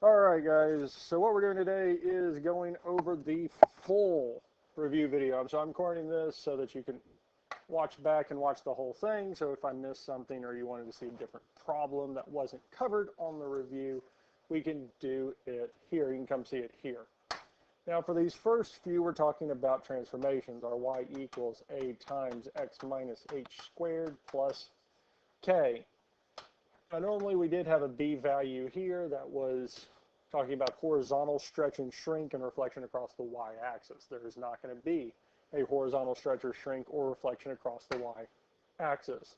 Alright guys, so what we're doing today is going over the full review video. So I'm recording this so that you can watch back and watch the whole thing. So if I missed something or you wanted to see a different problem that wasn't covered on the review, we can do it here. You can come see it here. Now for these first few, we're talking about transformations. Our y equals a times x minus h squared plus k. Now, normally we did have a b value here that was talking about horizontal stretch and shrink and reflection across the y-axis. There is not going to be a horizontal stretch or shrink or reflection across the y-axis.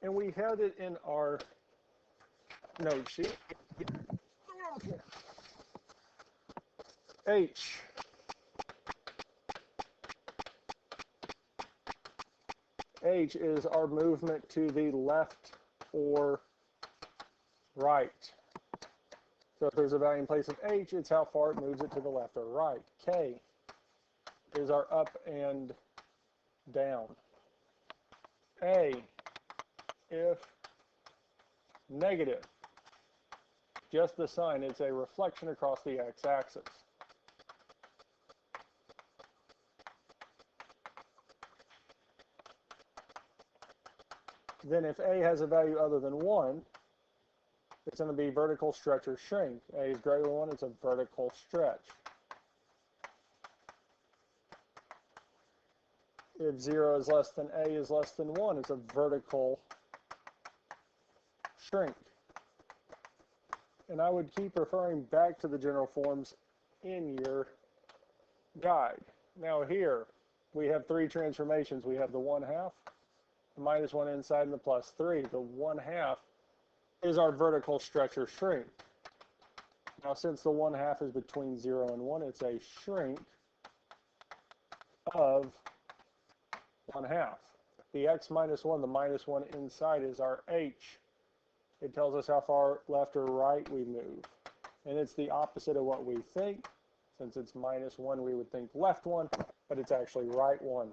And we had it in our note sheet. H is our movement to the left or right. So if there's a value in place of H, it's how far it moves it to the left or right. K is our up and down. A, if negative, just the sign, it's a reflection across the x-axis. Then if A has a value other than 1, it's going to be vertical stretch or shrink. A is greater than 1, it's a vertical stretch. If 0 is less than A is less than 1, it's a vertical shrink. And I would keep referring back to the general forms in your guide. Now here, we have three transformations. We have the 1/2, the minus 1 inside, and the plus 3. The 1/2 is our vertical stretch or shrink. Now since the 1/2 is between 0 and 1, it's a shrink of 1/2. The x minus 1, the minus 1 inside, is our h. It tells us how far left or right we move. And it's the opposite of what we think. Since it's minus 1, we would think left 1, but it's actually right 1.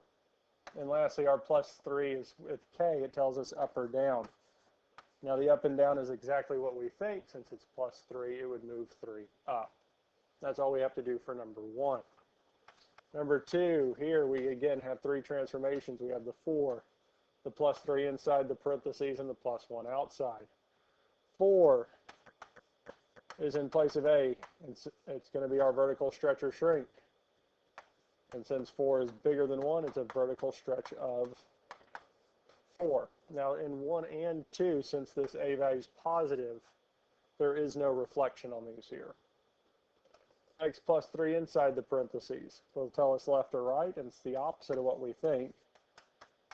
And lastly, our plus 3 is with k, it tells us up or down. Now the up and down is exactly what we think. Since it's plus 3, it would move 3 up. That's all we have to do for number 1. Number 2, here we again have three transformations. We have the 4, the plus 3 inside the parentheses, and the plus 1 outside. 4 is in place of A. It's going to be our vertical stretch or shrink. And since 4 is bigger than 1, it's a vertical stretch of 4. Now in 1 and 2, since this A value is positive, there is no reflection on these here. X plus 3 inside the parentheses will tell us left or right, and it's the opposite of what we think.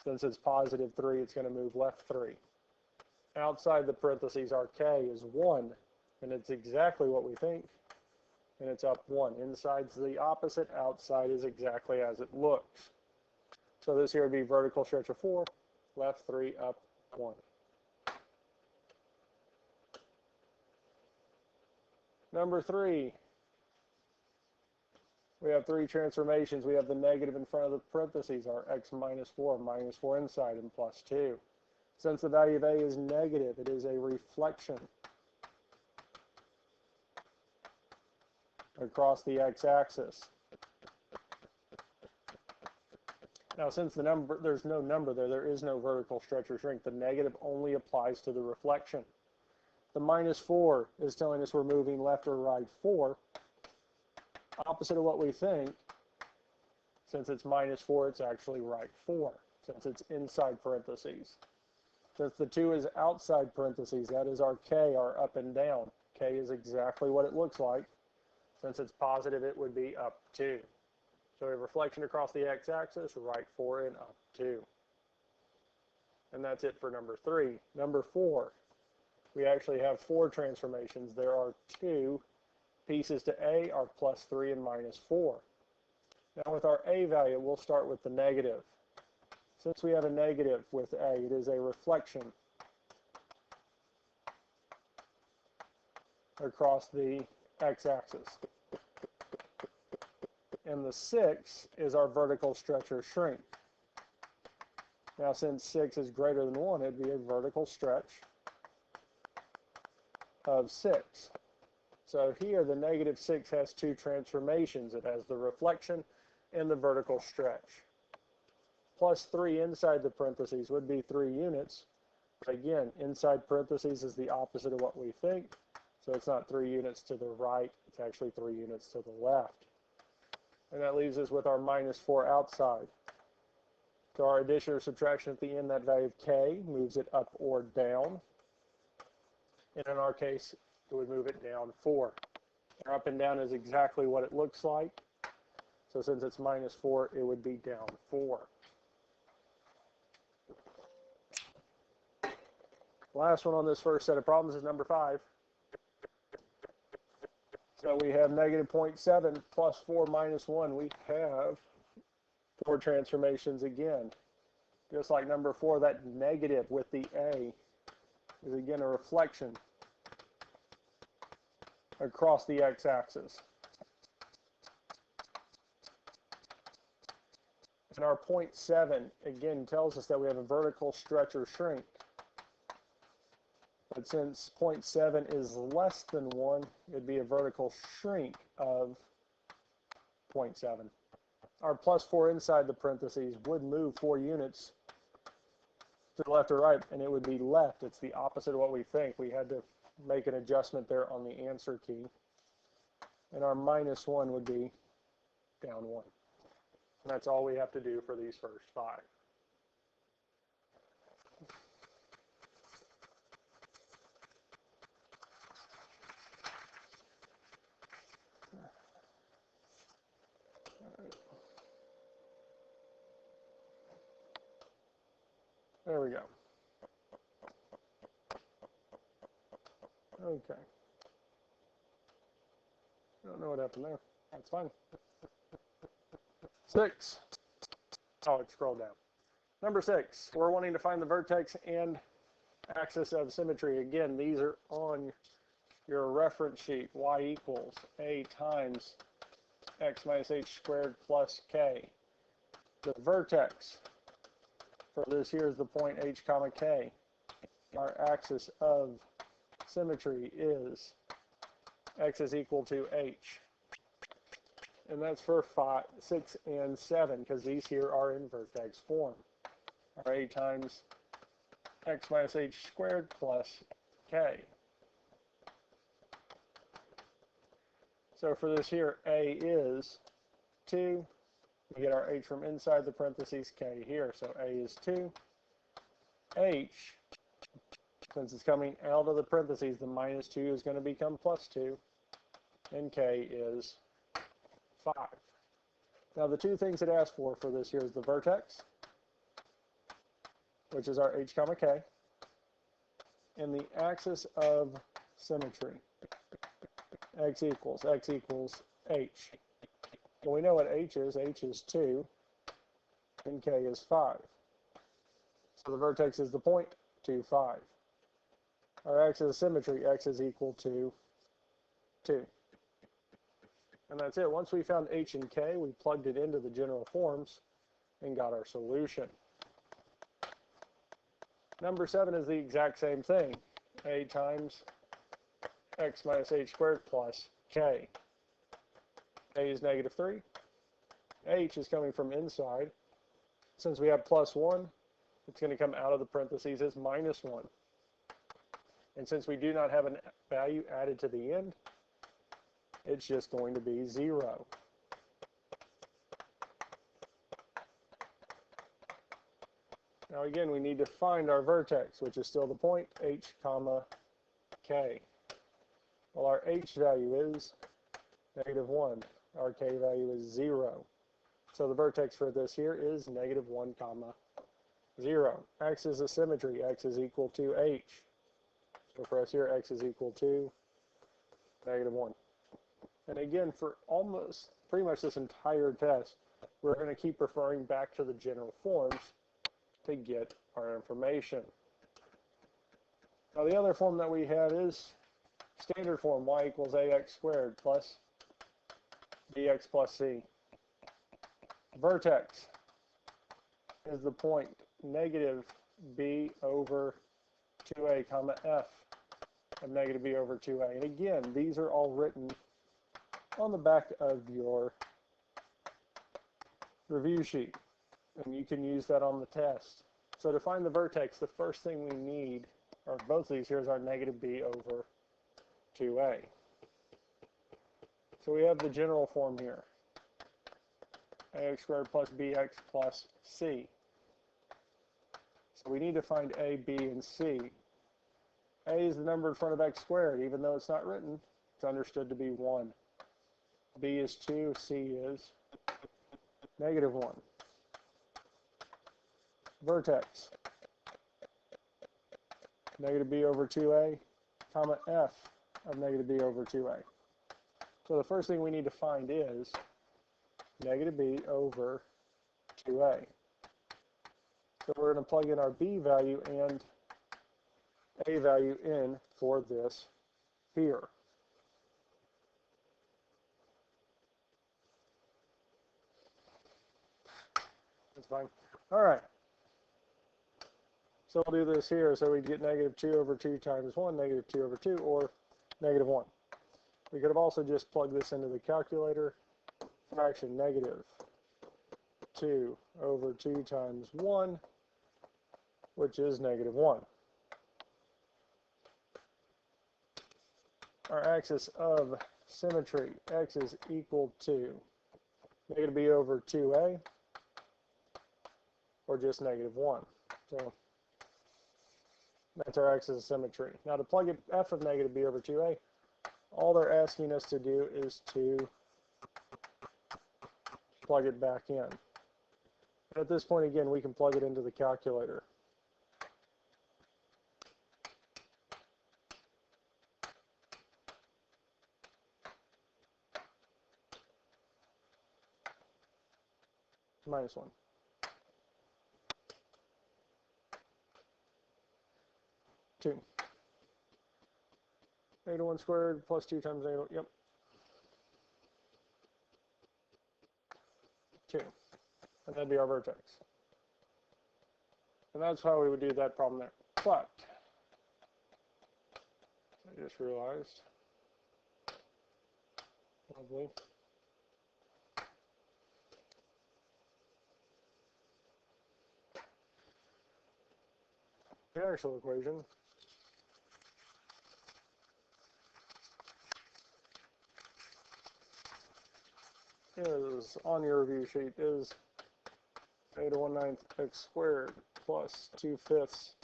Since it's positive 3, it's going to move left 3. Outside the parentheses, our K is 1, and it's exactly what we think, and it's up 1. Inside's the opposite, outside is exactly as it looks. So this here would be vertical stretch of 4, left 3, up 1. Number 3, we have three transformations. We have the negative in front of the parentheses, our x minus 4, minus 4 inside, and plus 2. Since the value of A is negative, it is a reflection across the x-axis. Now, since there's no number there is no vertical stretch or shrink. The negative only applies to the reflection. The minus 4 is telling us we're moving left or right 4. Opposite of what we think. Since it's minus 4, it's actually right 4, since it's inside parentheses. Since the 2 is outside parentheses, that is our K, our up and down. K is exactly what it looks like. Since it's positive, it would be up 2. So we have reflection across the x-axis, right 4 and up 2. And that's it for number 3. Number 4, we actually have 4 transformations. There are 2 pieces to A, are plus 3 and minus 4. Now with our A value, we'll start with the negative. Since we have a negative with A, it is a reflection across the x-axis. And the 6 is our vertical stretch or shrink. Now since 6 is greater than 1, it'd be a vertical stretch of 6. So here the negative 6 has two transformations. It has the reflection and the vertical stretch. Plus 3 inside the parentheses would be 3 units. But again, inside parentheses is the opposite of what we think. So it's not 3 units to the right, it's actually 3 units to the left. And that leaves us with our minus 4 outside. So our addition or subtraction at the end, that value of k moves it up or down. And in our case, it would move it down 4. Our up and down is exactly what it looks like. So since it's minus 4, it would be down 4. Last one on this first set of problems is number 5. So we have negative 0.7 plus 4 minus 1. We have 4 transformations again. Just like number 4, that negative with the A is again a reflection across the x-axis. And our 0.7 again tells us that we have a vertical stretch or shrink. But since 0.7 is less than 1, it'd be a vertical shrink of 0.7. Our plus 4 inside the parentheses would move 4 units to the left or right, and it would be left. It's the opposite of what we think. We had to make an adjustment there on the answer key. And our minus 1 would be down 1. And that's all we have to do for these first 5. There we go. Okay. I don't know what happened there. That's fine. 6. Oh, it scrolled down. Number 6. We're wanting to find the vertex and axis of symmetry. Again, these are on your reference sheet. Y equals A times x minus h squared plus k. The vertex for this here is the point h comma k. Our axis of symmetry is x is equal to h. And that's for 5, 6, and 7, because these here are in vertex form. Our a times x minus h squared plus k. So for this here, a is 2. We get our h from inside the parentheses, k here. So a is 2. H, since it's coming out of the parentheses, the minus 2 is going to become plus 2. And k is 5. Now the two things it asks for this here is the vertex, which is our h comma k, and the axis of symmetry. X equals h. Well, we know what h is. H is 2, and k is 5. So the vertex is the point, 2, 5. Our axis of symmetry, x is equal to 2. And that's it. Once we found h and k, we plugged it into the general forms and got our solution. Number 7 is the exact same thing. A times x minus h squared plus k. A is negative 3. H is coming from inside. Since we have plus 1, it's going to come out of the parentheses as minus 1. And since we do not have a value added to the end, it's just going to be 0. Now again, we need to find our vertex, which is still the point, h comma k. Well, our h value is negative 1. Our k value is 0. So the vertex for this here is negative 1 comma 0. Axis of symmetry, x is equal to h. So for us here, x is equal to negative 1. And again, for almost pretty much this entire test, we're going to keep referring back to the general forms to get our information. Now the other form that we have is standard form, y equals ax squared plus bx plus c. Vertex is the point negative b over 2a comma f. of negative b over 2a. And again, these are all written on the back of your review sheet, and you can use that on the test. So to find the vertex, the first thing we need, or both of these here, is our negative b over 2a. So we have the general form here, ax squared plus bx plus c. So we need to find a, b, and c. A is the number in front of x squared. Even though it's not written, it's understood to be 1. B is 2, c is negative 1. Vertex, negative b over 2a, comma f of negative b over 2a. So the first thing we need to find is negative b over 2a. So we're going to plug in our b value and a value in for this here. That's fine. All right. So we'll do this here. So we get negative 2 over 2 times 1, negative 2 over 2, or negative 1. We could have also just plugged this into the calculator. Fraction negative 2 over 2 times 1, which is negative 1. Our axis of symmetry, x is equal to negative b over 2a, or just negative 1. So that's our axis of symmetry. Now to plug in f of negative b over 2a, all they're asking us to do is to plug it back in. And at this point, again, we can plug it into the calculator. Minus 1. Two. Negative 1 squared plus 2 times negative, yep. 2. And that'd be our vertex. And that's how we would do that problem there. But, I just realized, lovely. The actual equation is, on your review sheet, is negative 1/9 x squared plus 2/5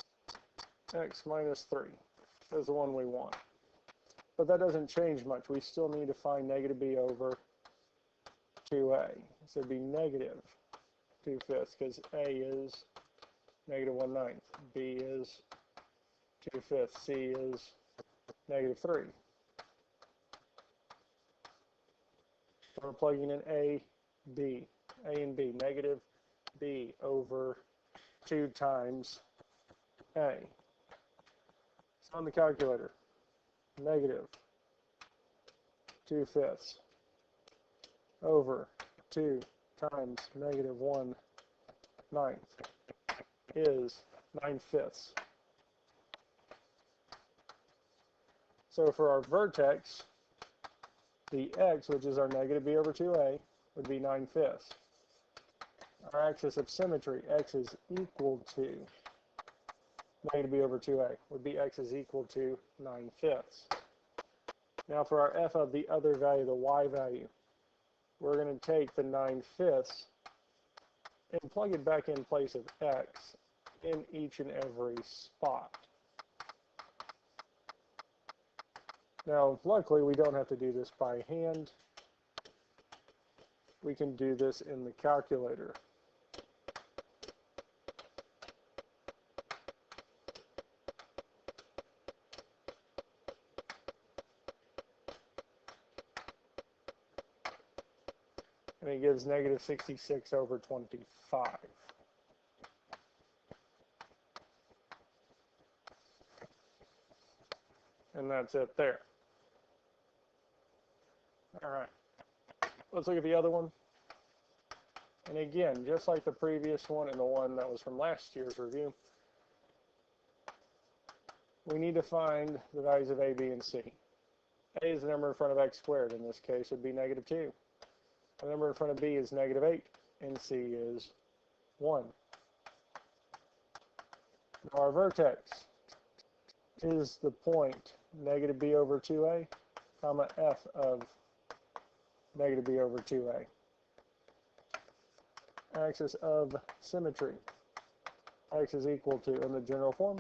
x minus 3 is the one we want. But that doesn't change much. We still need to find negative b over 2a. So it'd be negative 2/5 because a is negative 1/9. B is 2/5. C is negative 3. So we're plugging in A and B. Negative b over 2 times a. So on the calculator, negative 2/5 over 2 times negative 1/9 is 9/5. So for our vertex, the x, which is our negative b over 2a, would be 9/5. Our axis of symmetry, x is equal to negative b over 2a, would be x is equal to 9/5. Now for our f of the other value, the y value, we're going to take the 9/5 and plug it back in place of x in each and every spot. Now, luckily, we don't have to do this by hand. We can do this in the calculator. And it gives negative 66 over 25. And that's it there. All right. Let's look at the other one. And again, just like the previous one and the one that was from last year's review, we need to find the values of a, b, and c. A is the number in front of x squared. In this case, would be negative 2. The number in front of b is negative 8, and c is 1. Now our vertex is the point negative b over 2a, comma f of negative b over 2a. Axis of symmetry. X is equal to, in the general form,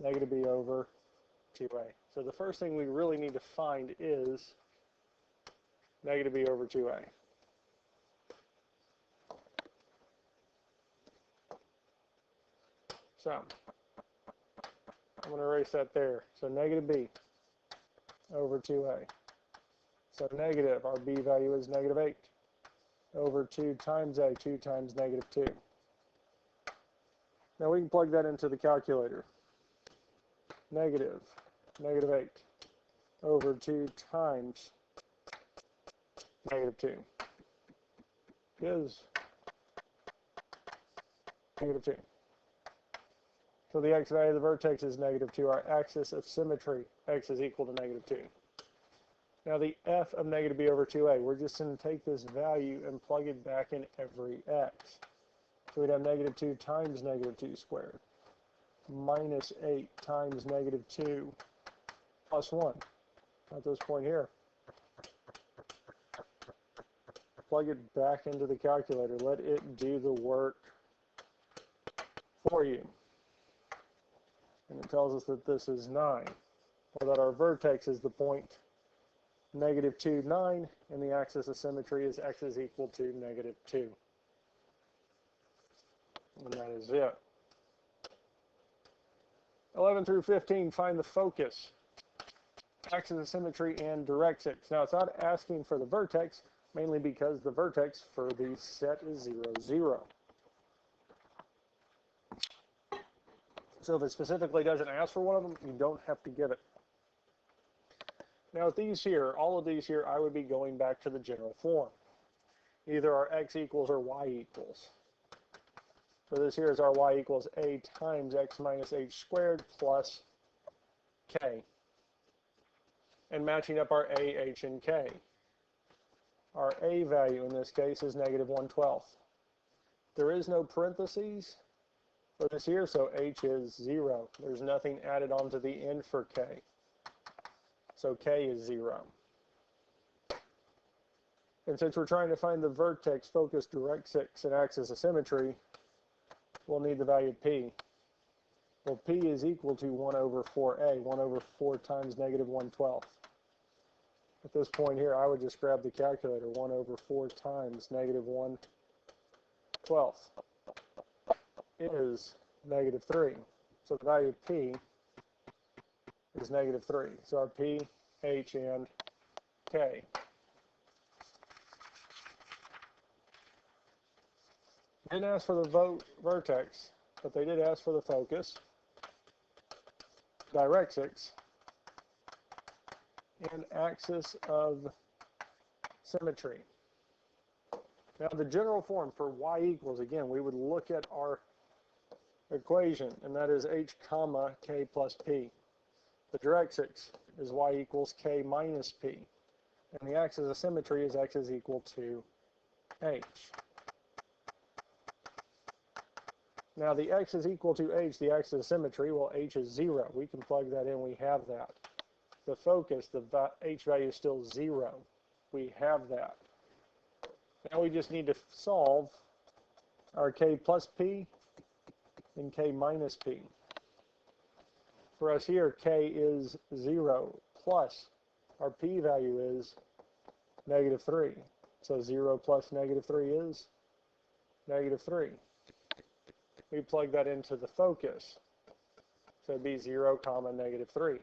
negative b over 2a. So the first thing we really need to find is negative b over 2a. So I'm going to erase that there. So negative b over 2a. So negative, our b value is negative 8 over 2 times a, 2 times negative 2. Now we can plug that into the calculator. Negative 8 over 2 times negative 2 is negative 2. So the x value of the vertex is negative 2. Our axis of symmetry, x is equal to negative 2. Now the f of negative b over 2a, we're just going to take this value and plug it back in every x. So we'd have negative 2 times negative 2 squared, minus 8 times negative 2 plus 1 at this point here. Plug it back into the calculator. Let it do the work for you. And it tells us that this is 9, or that our vertex is the point negative 2, 9, and the axis of symmetry is x is equal to negative 2. And that is it. 11 through 15, find the focus, axis of symmetry, and directrix. Now, it's not asking for the vertex, mainly because the vertex for the set is 0, 0. So if it specifically doesn't ask for one of them, you don't have to give it. Now, with these here, all of these here, I would be going back to the general form. Either our x equals or y equals. So this here is our y equals a times x minus h squared plus k. And matching up our a, h, and k. Our a value in this case is negative 1/12. There is no parentheses for this here, so h is 0. There's nothing added onto the end for k. So k is 0. And since we're trying to find the vertex, focus, directrix, and axis of symmetry, we'll need the value of p. Well, p is equal to 1 over 4a, 1 over 4 times negative 1/12. At this point here, I would just grab the calculator. 1 over 4 times negative 1/12 is negative 3. So the value of p is negative 3. So our p, h, and k. Didn't ask for the vertex, but they did ask for the focus, directrix, and axis of symmetry. Now the general form for y equals, again, we would look at our equation, and that is h comma k plus p. The directrix is y equals k minus p. And the axis of symmetry is x is equal to h. Now the x is equal to h, the axis of symmetry, well, h is 0. We can plug that in, we have that. The focus, the h value is still 0. We have that. Now we just need to solve our k plus p and k minus p. For us here, k is 0 plus our p value is negative 3. So 0 plus negative 3 is negative 3. We plug that into the focus. So it'd be 0 comma negative 3.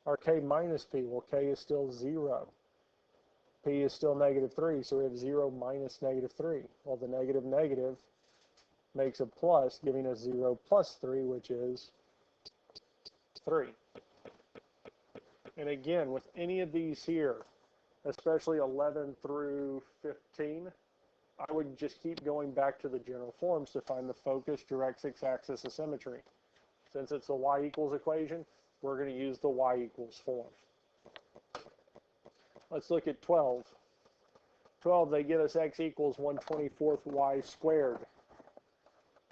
Our k minus p, well, k is still 0. P is still negative 3, so we have 0 minus negative 3. Well, the negative negative makes a plus, giving us 0 plus 3, which is 3. And again, with any of these here, especially 11 through 15, I would just keep going back to the general forms to find the focus, directrix, axis of symmetry. Since it's the y equals equation, we're going to use the y equals form. Let's look at 12. 12, they give us x equals 1/24 y squared.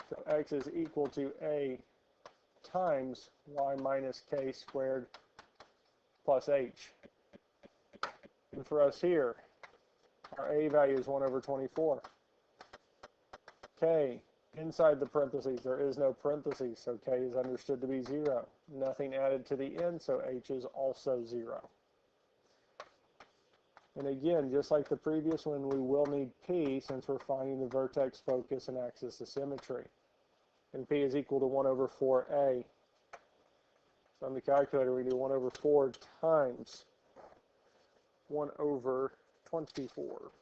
So x is equal to a times y minus k squared plus h. And for us here, our a value is 1/24. K, inside the parentheses, there is no parentheses, so k is understood to be 0. Nothing added to the end, so h is also 0. And again, just like the previous one, we will need p since we're finding the vertex, focus, and axis of symmetry. And p is equal to 1/4a. So on the calculator, we do 1/4 times 1/24.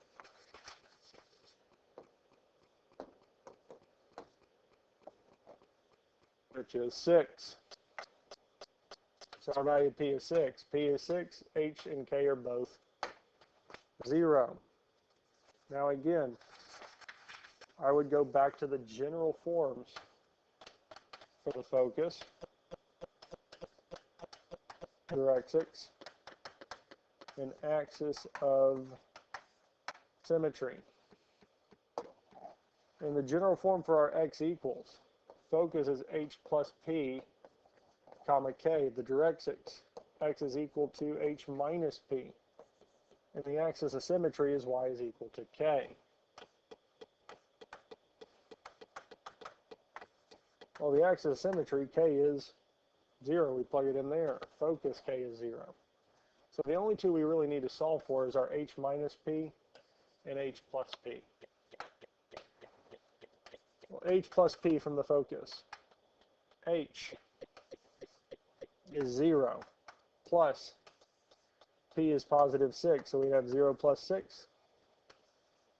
Which is 6. So our value of p is 6. P is 6, h and k are both 0. Now again, I would go back to the general forms for the focus, directrix, and axis of symmetry. In the general form for our x equals, focus is h plus p, comma k. The directrix, x is equal to h minus p. And the axis of symmetry is y is equal to k. Well, the axis of symmetry, k is 0. We plug it in there. Focus, k is 0. So the only two we really need to solve for is our h minus p and h plus p. Well, h plus p from the focus. H is 0 plus p is positive 6, so we have 0 plus 6,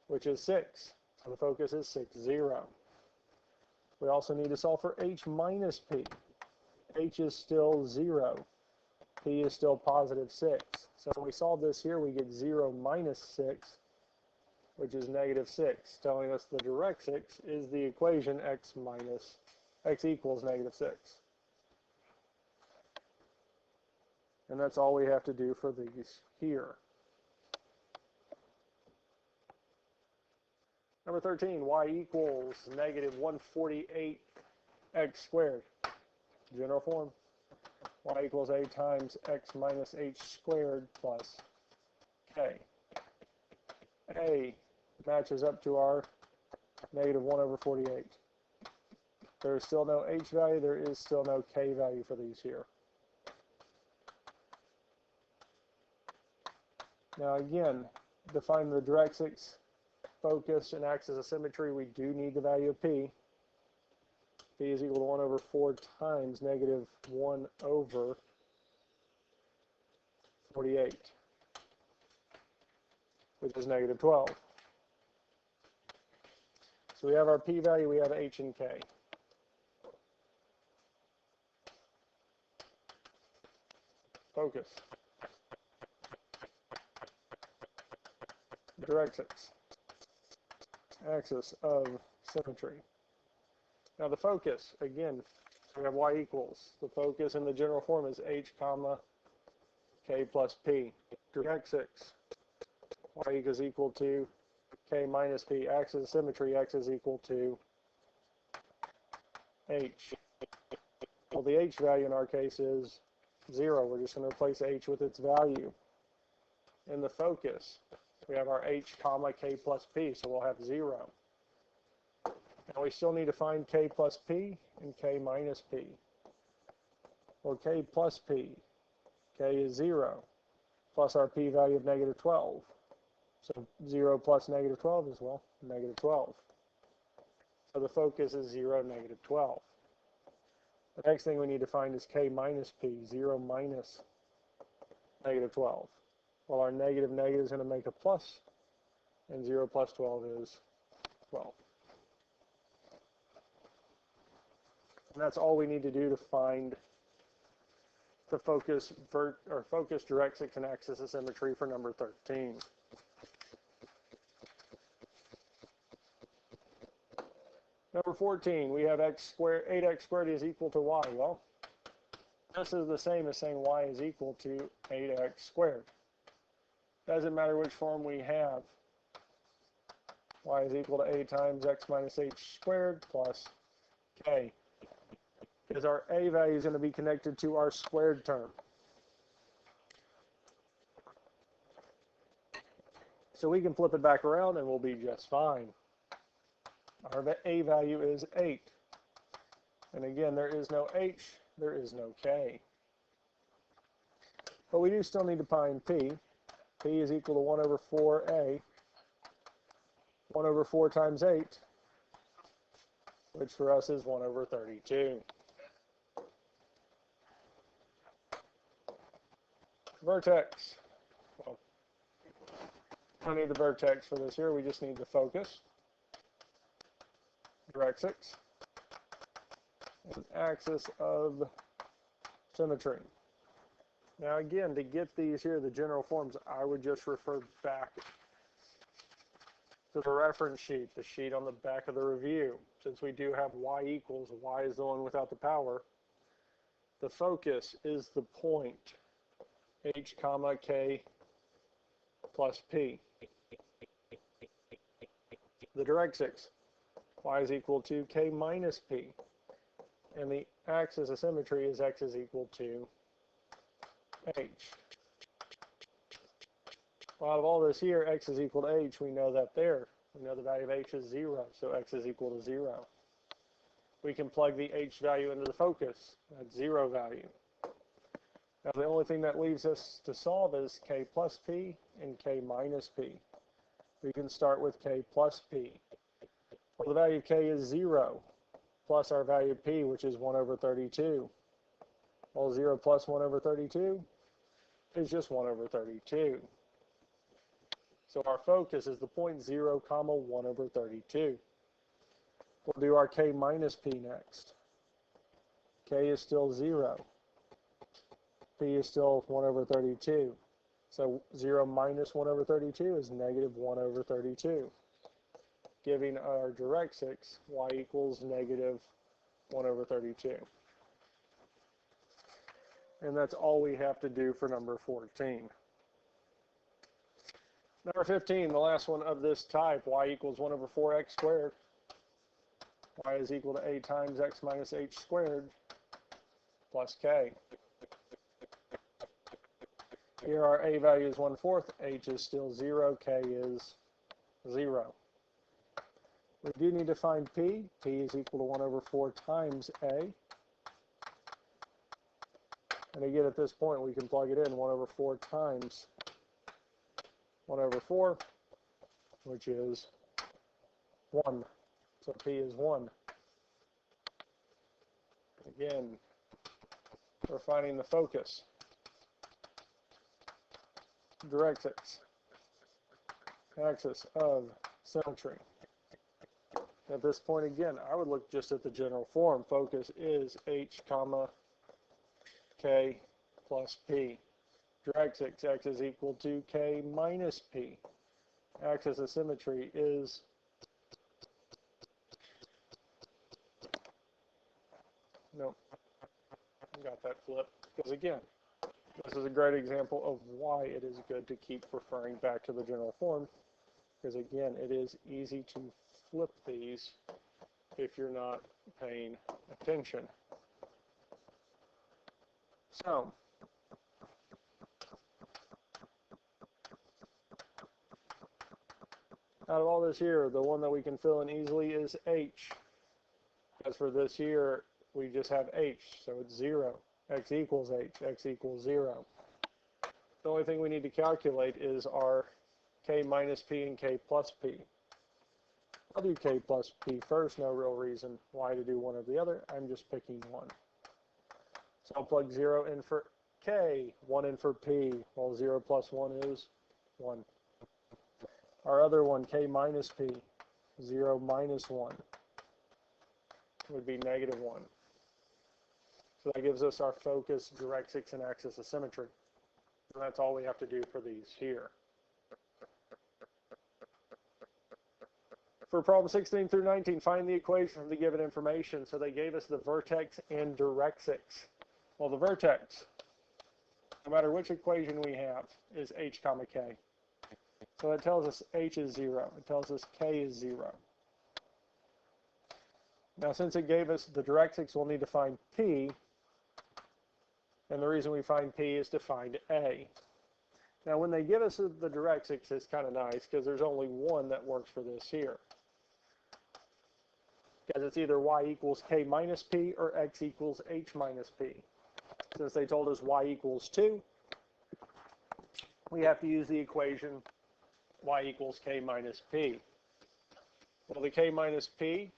which is 6. So the focus is 6, 0. We also need to solve for h minus p. H is still 0. P is still positive 6. So when we solve this here, we get 0 minus 6, which is negative 6, telling us the directrix is the equation x equals negative 6. And that's all we have to do for these here. Number 13, y equals negative 148 x squared. General form. Y equals a times x minus h squared plus k. A matches up to our negative 1/48. There is still no h value. There is still no k value for these here. Now again, to find the directrix, focus, and axis of symmetry, we do need the value of p. P is equal to 1/4 times negative 1/48, which is negative 12. So we have our p value, we have h and k. Focus. Directrix. Axis of symmetry. Now the focus, again, we have y equals. The focus in the general form is h comma k plus p. Directrix, y is equal to k minus p. Axis of symmetry, x is equal to h. Well, the h value in our case is 0. We're just going to replace h with its value. In the focus, we have our h comma k plus p, so we'll have 0. Now we still need to find k plus p and k minus p. Well, k plus p, k is 0, plus our p value of negative 12. So 0 plus negative 12 is, well, negative 12. So the focus is 0, negative 12. The next thing we need to find is k minus p, 0 minus negative 12. Well, our negative is going to make a plus, and 0 plus 12 is 12. And that's all we need to do to find the focus, focus, directrix, and axis of symmetry for number 13. Number 14, we have x squared, 8x squared is equal to y. Well, This is the same as saying y is equal to 8x squared. Doesn't matter which form we have. Y is equal to a times x minus h squared plus k. Because our a value is going to be connected to our squared term. So we can flip it back around and we'll be just fine. Our a value is 8. And again, there is no h, there is no k. But we do still need to find p. P is equal to 1 over 4a. 1 over 4 times 8, which for us is 1 over 32. Vertex. Well, I don't need the vertex for this here. We just need the focus, directrix, and axis of symmetry. Now again, to get these here, the general forms, I would just refer back to the reference sheet, the sheet on the back of the review. Since we do have y equals, y is the one without the power. The focus is the point, h comma k plus p. The directrix, y is equal to k minus p. And the axis of symmetry is x is equal to h. Well, out of all this here, x is equal to h, we know that there. We know the value of h is 0, so x is equal to 0. We can plug the h value into the focus, that 0 value. Now the only thing that leaves us to solve is k plus p and k minus p. We can start with k plus p. Well, the value of k is 0, plus our value of p, which is 1 over 32. Well, 0 plus 1 over 32 is just 1 over 32. So our focus is the point 0, comma 1 over 32. We'll do our k minus p next. K is still 0. P is still 1 over 32. So 0 minus 1 over 32 is negative 1 over 32. Giving our directrix, y equals negative 1 over 32. And that's all we have to do for number 14. Number 15, the last one of this type, y equals 1 over 4x squared. Y is equal to a times x minus h squared plus k. Here our a value is 1/4, h is still 0, k is 0. We do need to find p. P is equal to 1 over 4 times a. And again, at this point, we can plug it in 1 over 4 times 1 over 4, which is 1. So p is 1. Again, we're finding the focus, directrix, axis of symmetry. At this point, again, I would look just at the general form. Focus is h comma k plus p. Directrix, x is equal to k minus p. Axis of symmetry is nope, got that flipped. Because again, this is a great example of why it is good to keep referring back to the general form. Because again, it is easy to flip these if you're not paying attention. So, out of all this here, the one that we can fill in easily is h. As for this here, we just have h, so it's 0. X equals h, x equals 0. The only thing we need to calculate is our k minus p and k plus p. I'll do k plus p first, no real reason why to do one or the other. I'm just picking one. So I'll plug 0 in for k, 1 in for p. Well, 0 plus 1 is 1. Our other one, k minus p, 0 minus 1 would be negative 1. So that gives us our focus, directrix, and axis of symmetry. And that's all we have to do for these here. For problem 16 through 19, find the equation from the given information. So they gave us the vertex and directrix. Well, the vertex, no matter which equation we have, is h comma k. So it tells us h is 0. It tells us k is 0. Now, since it gave us the directrix, we'll need to find p. And the reason we find p is to find a. Now, when they give us the directrix, it's kind of nice because there's only one that works for this here. Because it's either y equals k minus p or x equals h minus p. Since they told us y equals 2, we have to use the equation y equals k minus p. Well, the k minus p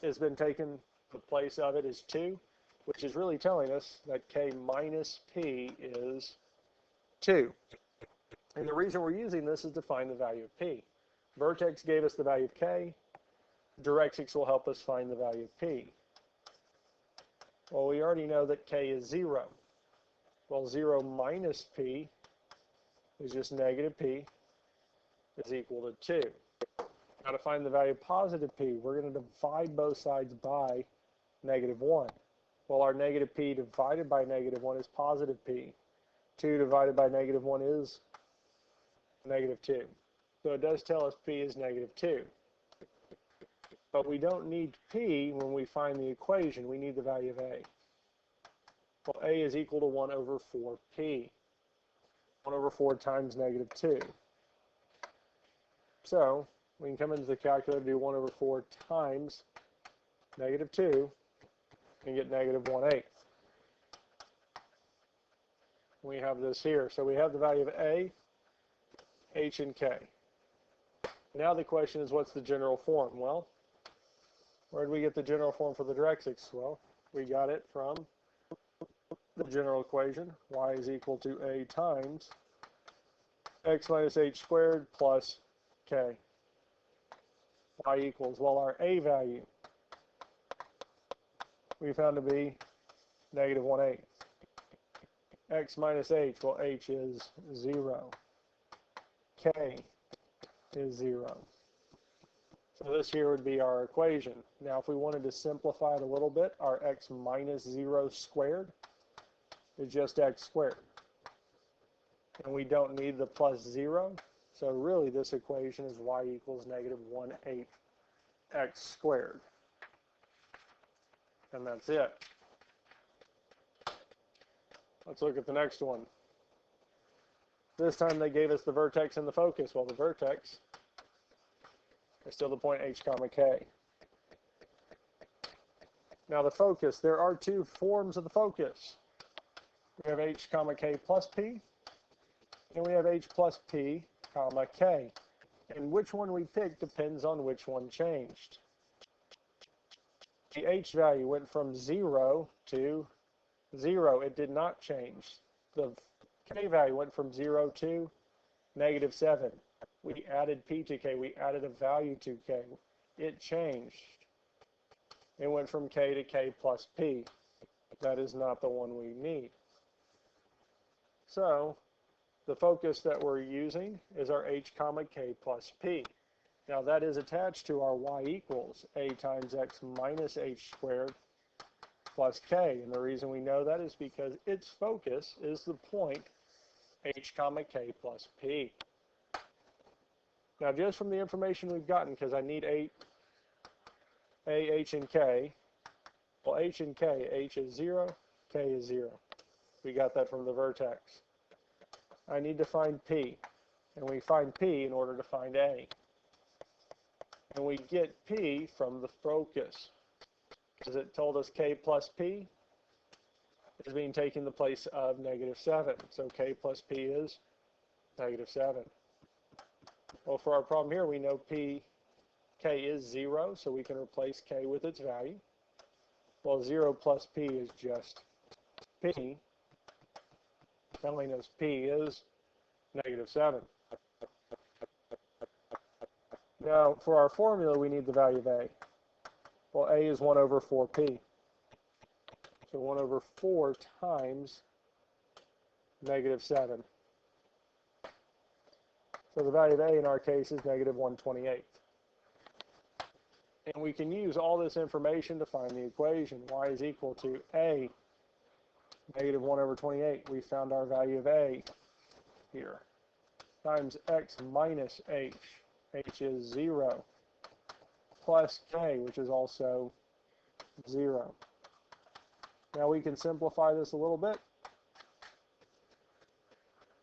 has been taken, the place of it is 2, which is really telling us that k minus p is 2. And the reason we're using this is to find the value of p. Vertex gave us the value of k. Directrix will help us find the value of p. Well, we already know that k is 0. Well, 0 minus p is just negative p is equal to 2. Now, to find the value of positive p, we're going to divide both sides by negative 1. Well, our negative p divided by negative 1 is positive p. 2 divided by negative 1 is negative 2. So it does tell us p is negative 2. But we don't need p when we find the equation. We need the value of a. Well, a is equal to 1 over 4p. 1 over 4 times negative 2. So we can come into the calculator, do 1 over 4 times negative 2, and get negative 1/8. We have this here. So we have the value of a, h, and k. Now the question is, what's the general form? Well, where did we get the general form for the directrix? Well, we got it from the general equation. Y is equal to a times x minus h squared plus k. Y equals, well, our a value we found to be negative 1/8. X minus h, well, h is 0. K is 0. So this here would be our equation. Now, if we wanted to simplify it a little bit, our x minus 0 squared is just x squared. And we don't need the plus 0. So really, this equation is y equals negative 1/8 x squared. And that's it. Let's look at the next one. This time they gave us the vertex and the focus. Well, the vertex is still the point h comma k. Now the focus, there are two forms of the focus. We have h comma k plus p, and we have h plus p comma k. And which one we pick depends on which one changed. The h value went from 0 to 0. It did not change. The k value went from 0 to negative 7. We added p to k. We added a value to k. It changed. It went from k to k plus p. That is not the one we need. So the focus that we're using is our h comma k plus p. Now that is attached to our y equals a times x minus h squared plus k. And the reason we know that is because its focus is the point h comma k plus p. Now just from the information we've gotten, because I need a, h, and k, well, h and k, h is 0, k is 0. We got that from the vertex. I need to find p, and we find p in order to find a. And we get p from the focus, because it told us k plus p is being taken the place of negative 7. So k plus p is negative 7. Well, for our problem here, we know k is 0, so we can replace k with its value. Well, 0 plus p is just p, telling us p is negative 7. Now, for our formula, we need the value of a. Well, a is 1 over 4p. So 1 over 4 times negative 7. So the value of a in our case is negative 1/28. And we can use all this information to find the equation. Y is equal to a negative 1 over 28. We found our value of a here, times x minus h. H is 0, plus k, which is also 0. Now we can simplify this a little bit,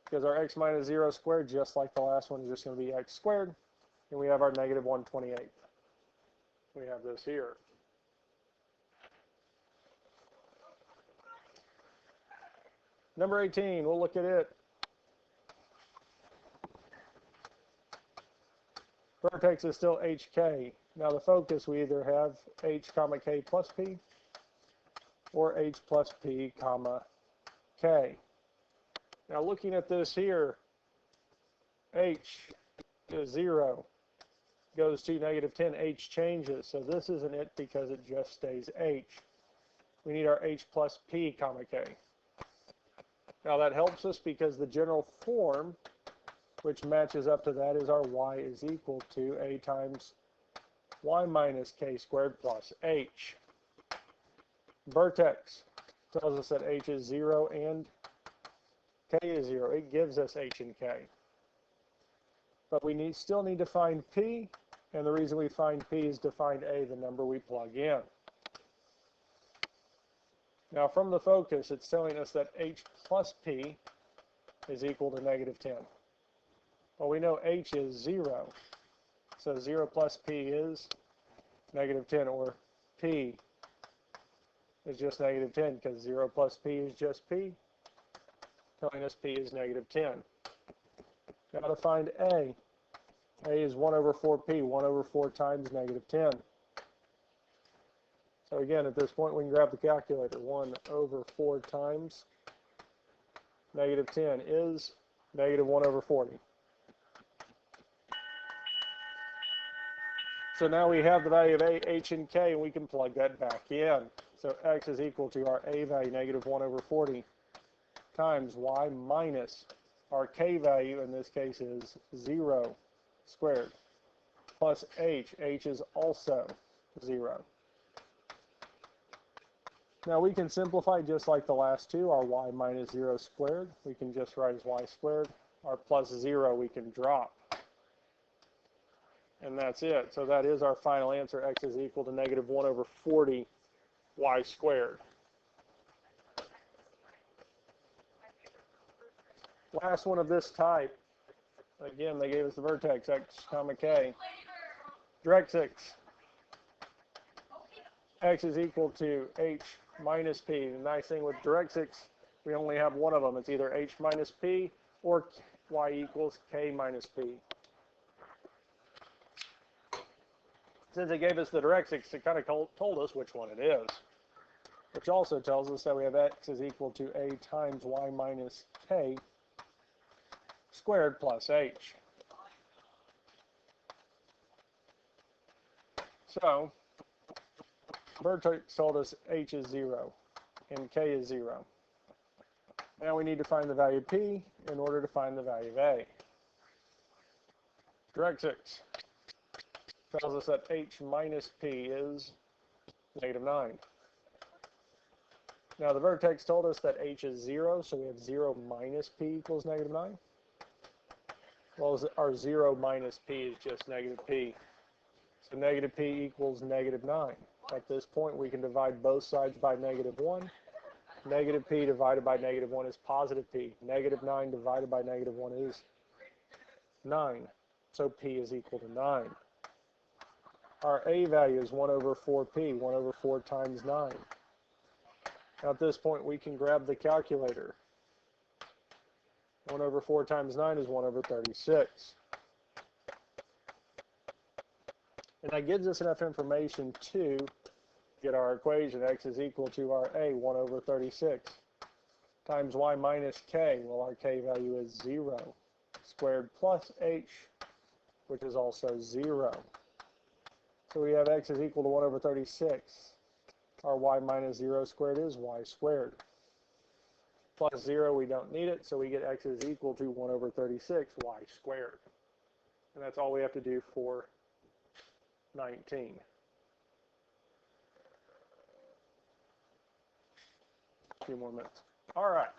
because our x minus 0 squared, just like the last one, is just going to be x squared. And we have our negative 128. We have this here. Number 18, we'll look at it. Vertex is still hk. Now the focus, we either have h comma k plus p or h plus p comma k. Now looking at this here, h is 0, goes to negative 10, h changes. So this isn't it because it just stays h. We need our h plus p comma k. Now that helps us because the general form, which matches up to that, is our y is equal to a times y minus k squared plus h. Vertex tells us that h is 0 and k is 0. It gives us h and k. But we still need to find p, and the reason we find p is to find a, the number we plug in. Now from the focus, it's telling us that h plus p is equal to negative 10. Well, we know h is 0, so 0 plus p is negative 10, or p is just negative 10, because 0 plus p is just p, telling us p is negative 10. Now to find a is 1 over 4p, 1 over 4 times negative 10. So again, at this point, we can grab the calculator. 1 over 4 times negative 10 is negative 1 over 40. So now we have the value of a, h, and k, and we can plug that back in. So x is equal to our a value, negative 1 over 40, times y minus our k value, in this case is 0 squared, plus h. H is also 0. Now we can simplify just like the last two. Our y minus 0 squared, we can just write as y squared. Our plus 0 we can drop. And that's it. So that is our final answer. X is equal to negative 1 over 40 y squared. Last one of this type. Again, they gave us the vertex, x comma k. Directrix. X is equal to h minus p. The nice thing with directrix, we only have one of them. It's either h minus p or y equals k minus p. Since it gave us the directrix, it kind of told us which one it is. Which also tells us that we have x is equal to a times y minus k squared plus h. So, vertex told us h is 0 and k is 0. Now we need to find the value of p in order to find the value of a. Directrix tells us that h minus p is negative 9. Now the vertex told us that h is 0, so we have 0 minus p equals negative 9. Well, our 0 minus p is just negative p. So negative p equals negative 9. At this point, we can divide both sides by negative 1. Negative p divided by negative 1 is positive p. Negative 9 divided by negative 1 is 9. So p is equal to 9. Our a value is 1 over 4p, 1 over 4 times 9. Now at this point, we can grab the calculator. 1 over 4 times 9 is 1 over 36. And that gives us enough information to get our equation. X is equal to our a, 1 over 36, times y minus k. Well, our k value is 0, squared plus h, which is also 0. So we have x is equal to 1 over 36. Our y minus 0 squared is y squared. Plus 0, we don't need it, so we get x is equal to 1 over 36 y squared. And that's all we have to do for 19. A few more minutes. All right.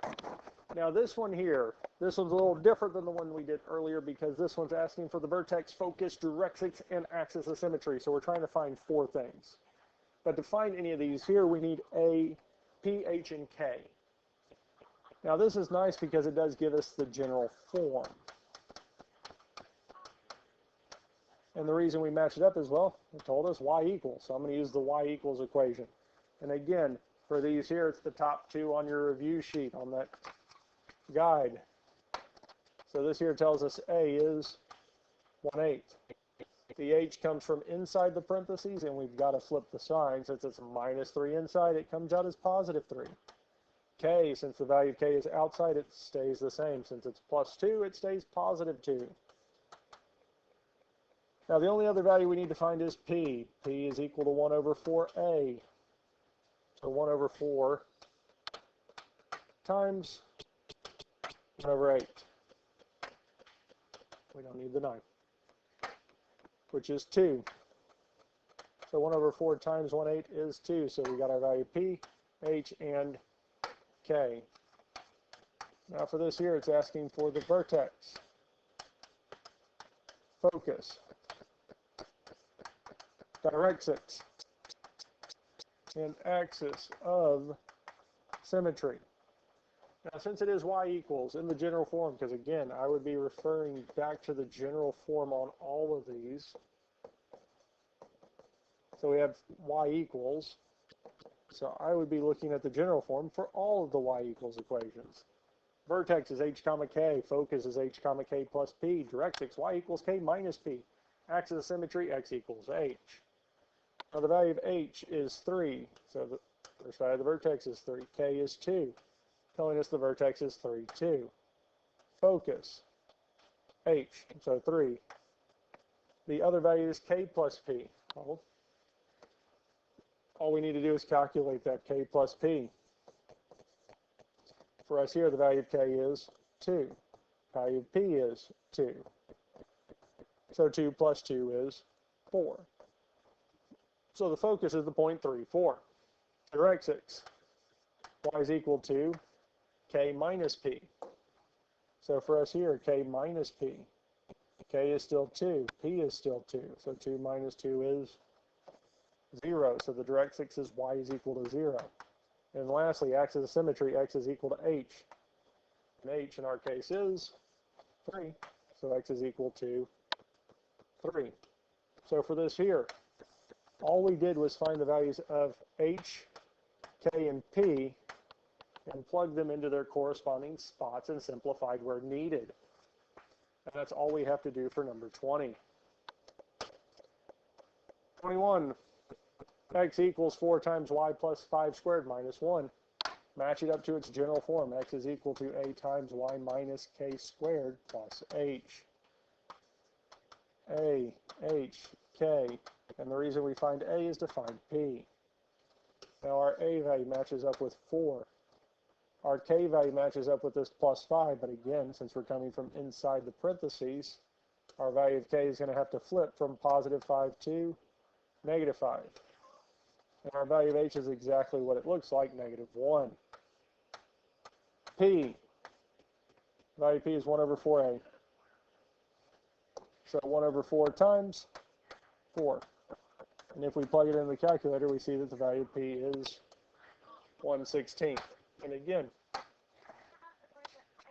Now this one here, this one's a little different than the one we did earlier because this one's asking for the vertex, focus, directrix, and axis of symmetry. So we're trying to find 4 things. But to find any of these here, we need A, P, H, and K. Now this is nice because it does give us the general form. And the reason we match it up is, well, it told us y equals. So I'm going to use the y equals equation. And again, for these here, it's the top 2 on your review sheet on that guide. So this here tells us A is 1/8. The H comes from inside the parentheses, and we've got to flip the sign. Since it's -3 inside, it comes out as +3. K, since the value of K is outside, it stays the same. Since it's +2, it stays +2. Now the only other value we need to find is P. P is equal to 1/4A. So 1/4 times 1/8. We don't need the 9, which is 2. So 1/4 times 1/8 is 2. So we got our value P, H, and K. Now for this here, it's asking for the vertex, focus, directrix, and axis of symmetry. Now, since it is y equals in the general form, because again, I would be referring back to the general form on all of these. So we have y equals. So I would be looking at the general form for all of the y equals equations. Vertex is h comma k, focus is h comma k plus p, directrix y equals k minus p, axis of symmetry x equals h. Now the value of h is 3, so the first value of the vertex is 3. K is 2, telling us the vertex is 3, 2. Focus, h, so 3. The other value is k plus p. Well, all we need to do is calculate that k plus p. For us here, the value of k is 2. Value of p is 2. So 2 plus 2 is 4. So the focus is the point 3, 4. Directrix, y is equal to k minus p. So for us here, k minus p. K is still 2, p is still 2. So 2 minus 2 is 0. So the directrix is y is equal to 0. And lastly, axis of symmetry, x is equal to h. And h in our case is 3. So x is equal to 3. So for this here, all we did was find the values of h, k, and p and plug them into their corresponding spots and simplified where needed. And that's all we have to do for number 20. 21. X equals 4 times y plus 5 squared minus 1. Match it up to its general form. X is equal to a times y minus k squared plus h. A, h, k. And the reason we find a is to find p. Now our a value matches up with 4. Our k value matches up with this plus 5. But again, since we're coming from inside the parentheses, our value of k is going to have to flip from positive 5 to negative 5. And our value of h is exactly what it looks like, negative 1. P. Value of p is 1/4a. So 1/4 times 4. And if we plug it in the calculator, we see that the value of p is 1/16. And again,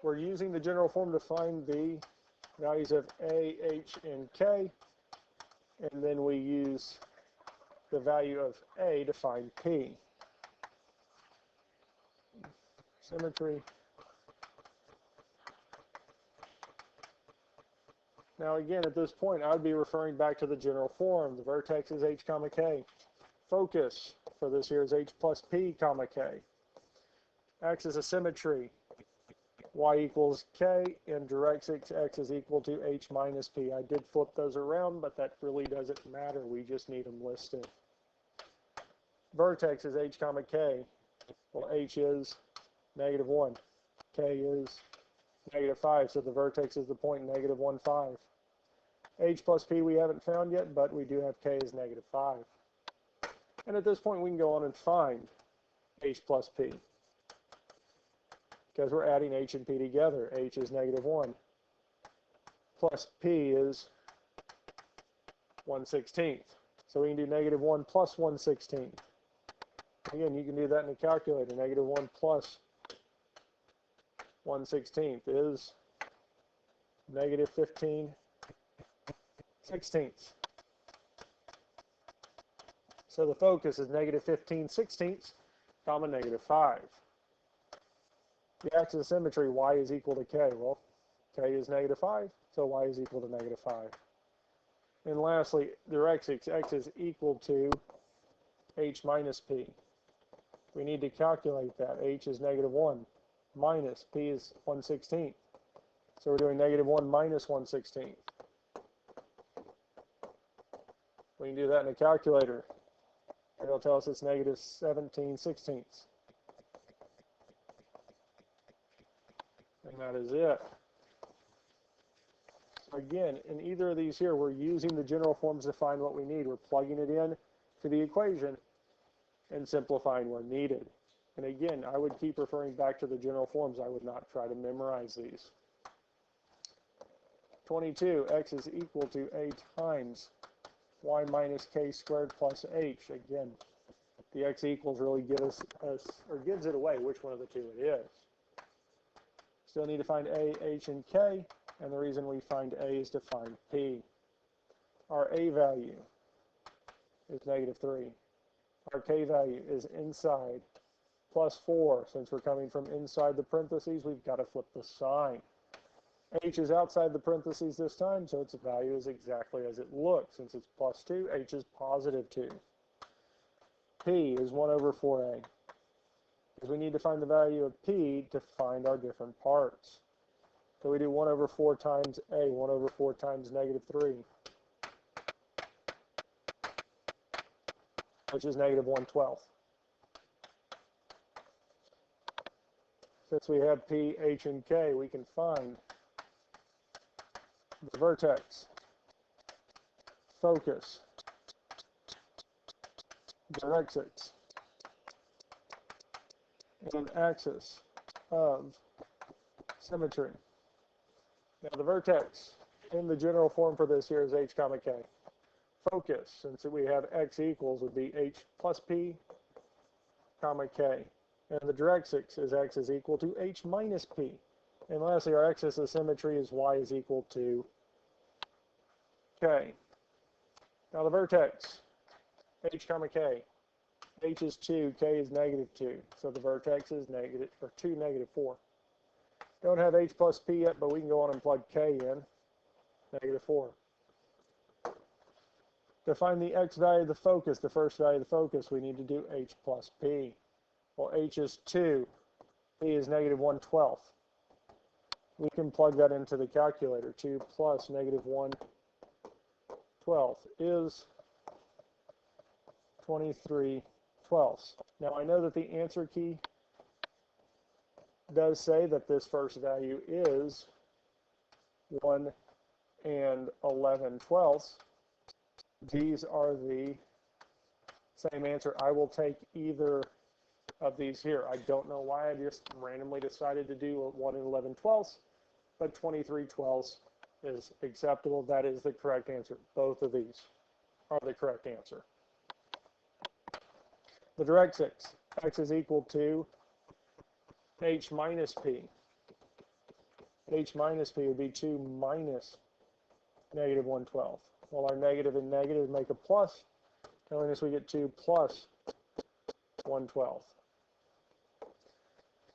we're using the general form to find the values of a, h, and k. And then we use the value of a to find p. Symmetry. Now again, at this point, I would be referring back to the general form. The vertex is h comma k. Focus for this here is h plus p comma k. Axis of symmetry, y equals k, and directrix x is equal to h minus p. I did flip those around, but that really doesn't matter. We just need them listed. Vertex is h comma k. Well, h is negative 1. K is negative 5, so the vertex is the point negative 1, 5. H plus p we haven't found yet, but we do have k is negative 5. And at this point, we can go on and find h plus p. because we're adding h and p together. H is -1 plus p is 1/16. So we can do -1 plus 1/16. Again, you can do that in a calculator. -1 plus 1/16 is -15/16. So the focus is -15/16, comma -5. The axis of symmetry, y is equal to k. Well, k is -5, so y is equal to -5. And lastly, directrix, x is equal to h minus p. We need to calculate that. H is -1 minus p is 1/16. So we're doing -1 minus 1/16. We can do that in a calculator. It'll tell us it's -17/16. And that is it. Again, in either of these here, we're using the general forms to find what we need. We're plugging it in to the equation and simplifying where needed. And again, I would keep referring back to the general forms. I would not try to memorize these. 22, x is equal to a times y minus k squared plus h. Again, the x equals really gives it away which one of the two it is. Still need to find a, h, and k, and the reason we find a is to find p. Our a value is -3. Our k value is inside +4. Since we're coming from inside the parentheses, we've got to flip the sign. H is outside the parentheses this time, so its value is exactly as it looks. Since it's +2, h is +2. P is 1/4a. Because we need to find the value of p to find our different parts. So we do 1/4 times a, 1/4 times -3. Which is -1/12. Since we have p, h, and k, we can find the vertex, focus, directrix, and axis of symmetry. Now the vertex in the general form for this here is h comma k. Focus, since we have x equals, would be h plus p comma k. And the directrix is x is equal to h minus p. And lastly, our axis of symmetry is y is equal to k. Now the vertex, h comma k. H is 2, k is -2. So the vertex is 2, -4. Don't have h plus p yet, but we can go on and plug k in, -4. To find the x value of the focus, the first value of the focus, we need to do h plus p. Well, h is 2, p is -1/12. We can plug that into the calculator. 2 plus -1/12 is 23/12. Now I know that the answer key does say that this first value is 1 and 11/12. These are the same answer. I will take either of these here. I don't know why I just randomly decided to do 1 and 11/12, but 23/12 is acceptable. That is the correct answer. Both of these are the correct answer. The directrix, x is equal to h minus p. H minus p would be 2 minus -1/12. Well, our negative and negative make a plus, telling us we get 2 plus 1/12,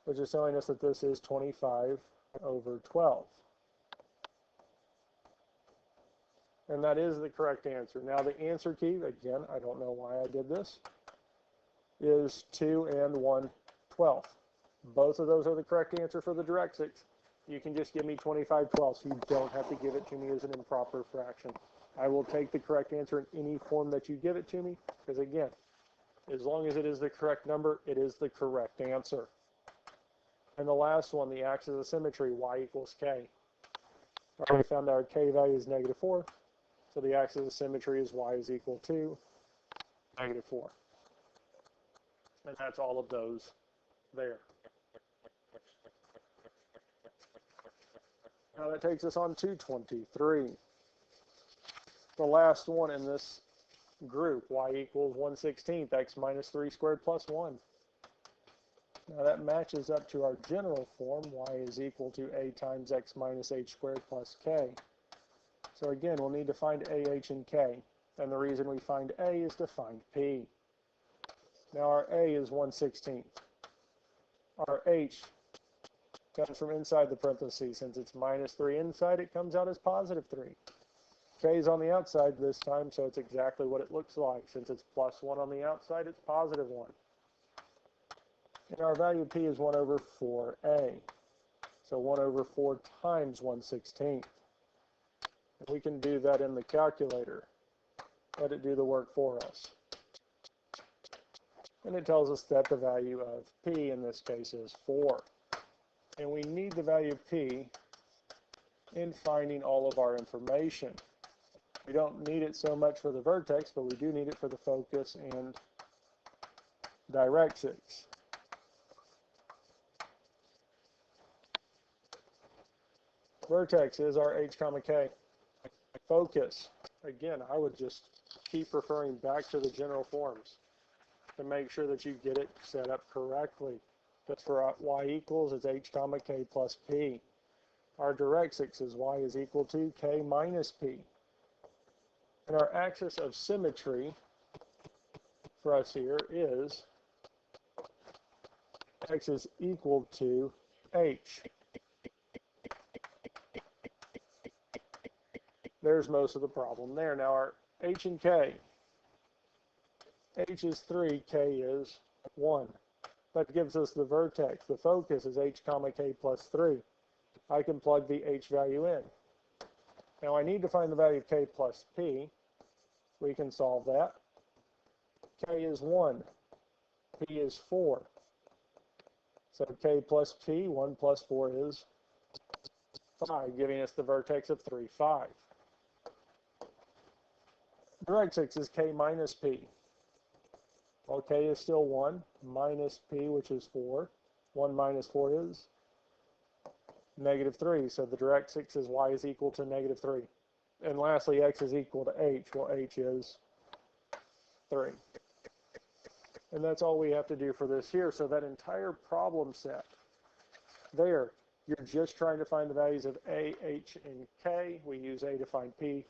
which is telling us that this is 25/12. And that is the correct answer. Now the answer key, again, I don't know why I did this, is 2 and 1/12. Both of those are the correct answer for the directrix. You can just give me 25/12, so you don't have to give it to me as an improper fraction. I will take the correct answer in any form that you give it to me, because again, as long as it is the correct number, it is the correct answer. And the last one, the axis of symmetry, y equals k. We found our k value is -4, so the axis of symmetry is y is equal to -4. And that's all of those there. Now that takes us on to 23. The last one in this group, y equals 1/16 x minus 3 squared plus 1. Now that matches up to our general form, y is equal to a times x minus h squared plus k. So again, we'll need to find a, h, and k. And the reason we find a is to find p. Now our a is 1/16. Our h comes from inside the parentheses. Since it's minus 3 inside, it comes out as positive 3. K is on the outside this time, so it's exactly what it looks like. Since it's plus 1 on the outside, it's positive 1. And our value of p is 1 over 4a. So 1 over 4 times 1/16. And we can do that in the calculator. Let it do the work for us. And it tells us that the value of p in this case is 4. And we need the value of p in finding all of our information. We don't need it so much for the vertex, but we do need it for the focus and directrix. Vertex is our h comma k. Focus, again, I would just keep referring back to the general forms to make sure that you get it set up correctly. That's for y equals, it's h comma k plus p. Our directrix is y is equal to k minus p. And our axis of symmetry for us here is x is equal to h. There's most of the problem there. Now our h and k. H is 3, k is 1. That gives us the vertex. The focus is h comma k plus 3. I can plug the h value in. Now I need to find the value of k plus p. We can solve that. K is 1. P is 4. So k plus p, 1 plus 4 is 5, giving us the vertex of 3, 5. Directrix is k minus p. Well, k is still 1, minus p, which is 4. 1 minus 4 is negative 3. So the directrix is y is equal to negative 3. And lastly, x is equal to h. Well, h is 3. And that's all we have to do for this here. So that entire problem set there, you're just trying to find the values of a, h, and k. We use a to find p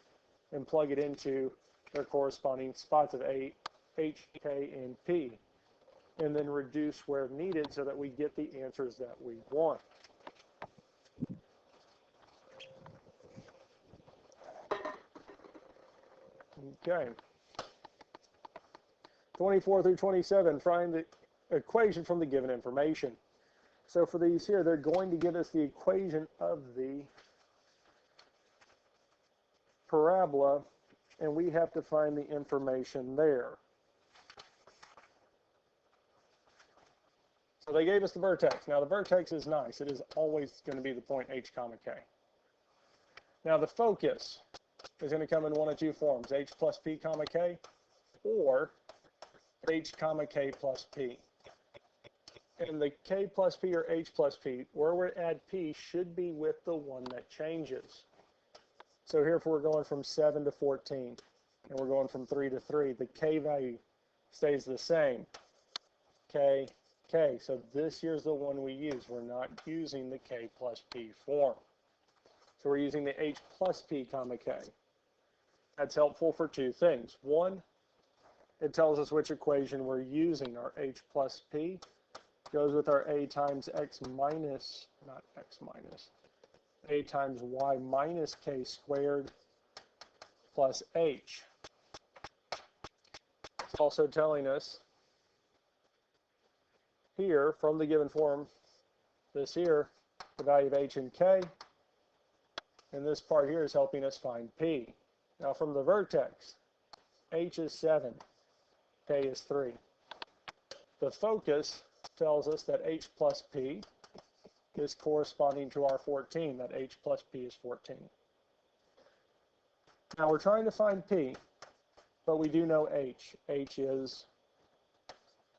and plug it into their corresponding spots of a, h, k, and p. And then reduce where needed so that we get the answers that we want. Okay. 24 through 27, find the equation from the given information. So for these here, they're going to give us the equation of the parabola, and we have to find the information there. So they gave us the vertex. Now the vertex is nice. It is always going to be the point h comma k. Now the focus is going to come in one of two forms, h plus p comma k, or h comma k plus p. And the k plus p or h plus p, where we add p, should be with the one that changes. So here if we're going from 7 to 14, and we're going from 3 to 3, the k value stays the same. K, k. So this here's the one we use. We're not using the k plus p form. So we're using the h plus p comma k. That's helpful for two things. One, it tells us which equation we're using. Our h plus p goes with our a times x minus, not x minus, a times y minus k squared plus h. It's also telling us here from the given form, this here, the value of h and k, and this part here is helping us find p. Now from the vertex, h is 7, k is 3. The focus tells us that h plus p is corresponding to our 14, that h plus p is 14. Now we're trying to find p, but we do know h. h is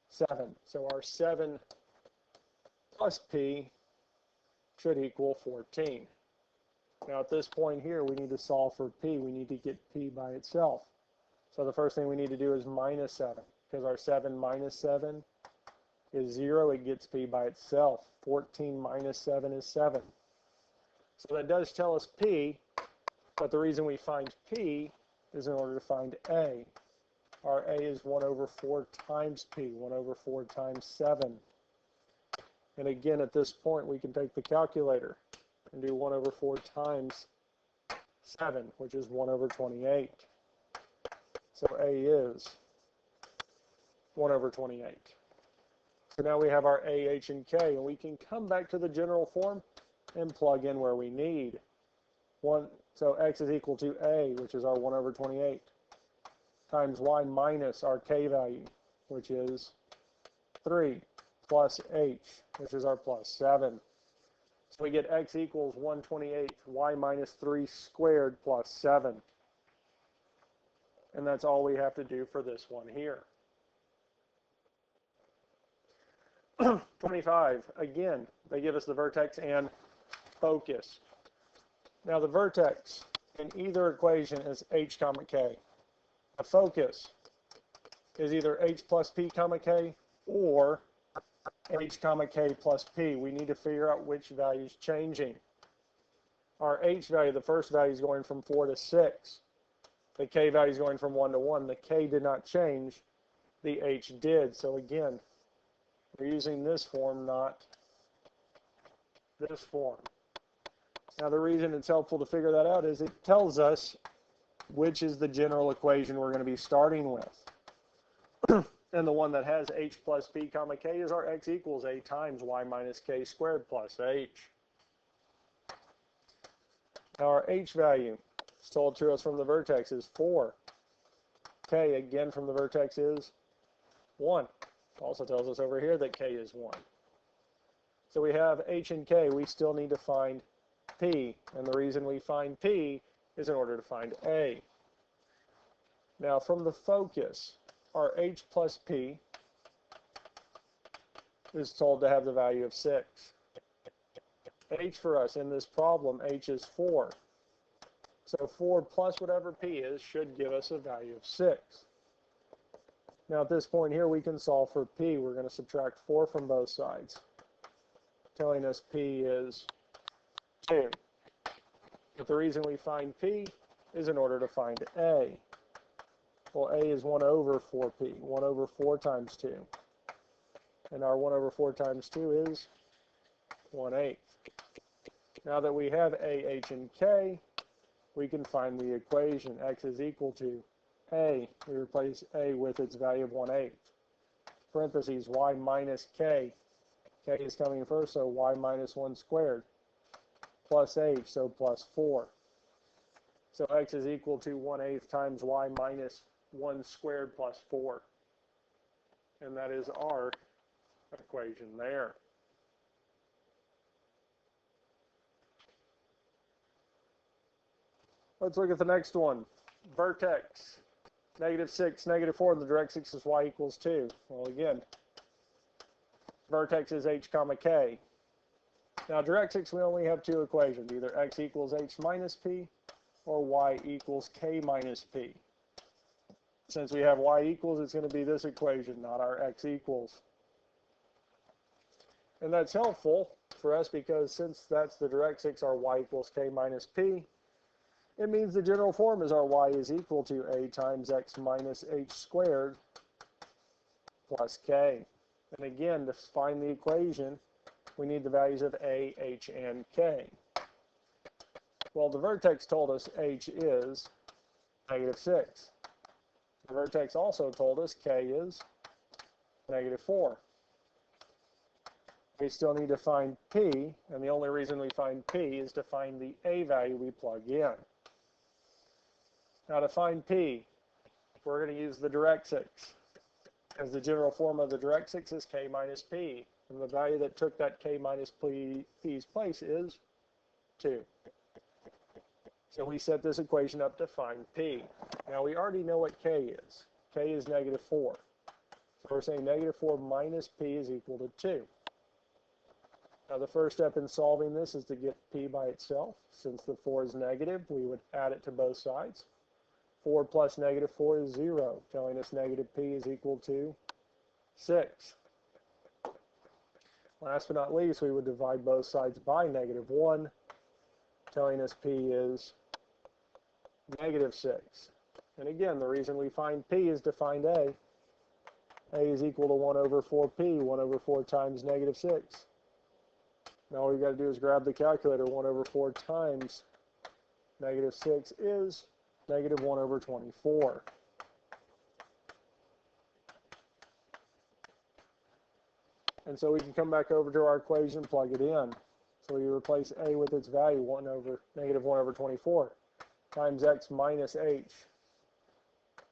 7. So our 7 plus p should equal 14. Now at this point here, we need to solve for p. We need to get p by itself. So the first thing we need to do is minus 7, because our 7 minus 7 is 0. It gets p by itself. 14 minus 7 is 7. So that does tell us p, but the reason we find p is in order to find a. Our a is 1 over 4 times p, 1 over 4 times 7. And again, at this point, we can take the calculator and do 1 over 4 times 7, which is 1 over 28. So a is 1 over 28. So now we have our a, h, and k, and we can come back to the general form and plug in where we need. So x is equal to a, which is our 1 over 28, times y minus our k value, which is 3, plus h, which is our plus 7. So we get x equals 1/28, y minus 3 squared plus 7. And that's all we have to do for this one here. 25, again, they give us the vertex and focus. Now the vertex in either equation is h comma k. The focus is either h plus p comma k or h comma k plus p. We need to figure out which value is changing. Our h value, the first value, is going from 4 to 6. The k value is going from 1 to 1. The k did not change. The h did. So again, we're using this form, not this form. Now the reason it's helpful to figure that out is it tells us which is the general equation we're going to be starting with. And the one that has h plus p comma k is our x equals a times y minus k squared plus h. Now our h value is told to us from the vertex is 4. K, again from the vertex, is 1. Also tells us over here that k is 1. So we have h and k. We still need to find p. And the reason we find p is in order to find a. Now from the focus, our h plus p is told to have the value of 6. H for us in this problem, h is 4. So 4 plus whatever p is should give us a value of 6. Now at this point here, we can solve for p. We're going to subtract 4 from both sides, telling us p is 2. But the reason we find p is in order to find a. Well, a is 1 over 4p, 1 over 4 times 2. And our 1 over 4 times 2 is 1/8. Now that we have a, h, and k, we can find the equation. X is equal to a. We replace a with its value of 1/8. Parentheses, y minus k. K is coming first, so y minus 1 squared. Plus h, so plus 4. So x is equal to 1/8 times y minus 1 squared plus 4. And that is our equation there. Let's look at the next one. Vertex, -6, -4, and the direct 6 is y equals 2. Well, again, vertex is h comma k. Now, direct 6, we only have 2 equations, either x equals h minus p or y equals k minus p. Since we have y equals, it's going to be this equation, not our x equals. And that's helpful for us because since that's the direct 6, our y equals k minus p, it means the general form is our y is equal to a times x minus h squared plus k. And again, to find the equation, we need the values of a, h, and k. Well, the vertex told us h is -6. The vertex also told us k is -4. We still need to find p, and the only reason we find p is to find the a value we plug in. Now to find p, we're going to use the direct 6, as the general form of the direct 6 is k minus p, and the value that took that k minus p's place is 2. So we set this equation up to find p. Now we already know what k is. K is -4. So we're saying -4 minus p is equal to 2. Now the first step in solving this is to get p by itself. Since the 4 is negative, we would add it to both sides. 4 plus negative 4 is 0, telling us negative p is equal to 6. Last but not least, we would divide both sides by negative 1, telling us p is negative 6. And again, the reason we find p is to find a. A is equal to 1 over 4p, 1 over 4 times negative 6. Now all you got to do is grab the calculator. 1 over 4 times negative 6 is negative 1 over 24. And so we can come back over to our equation, plug it in. So we replace a with its value, negative 1 over 24, times x minus h.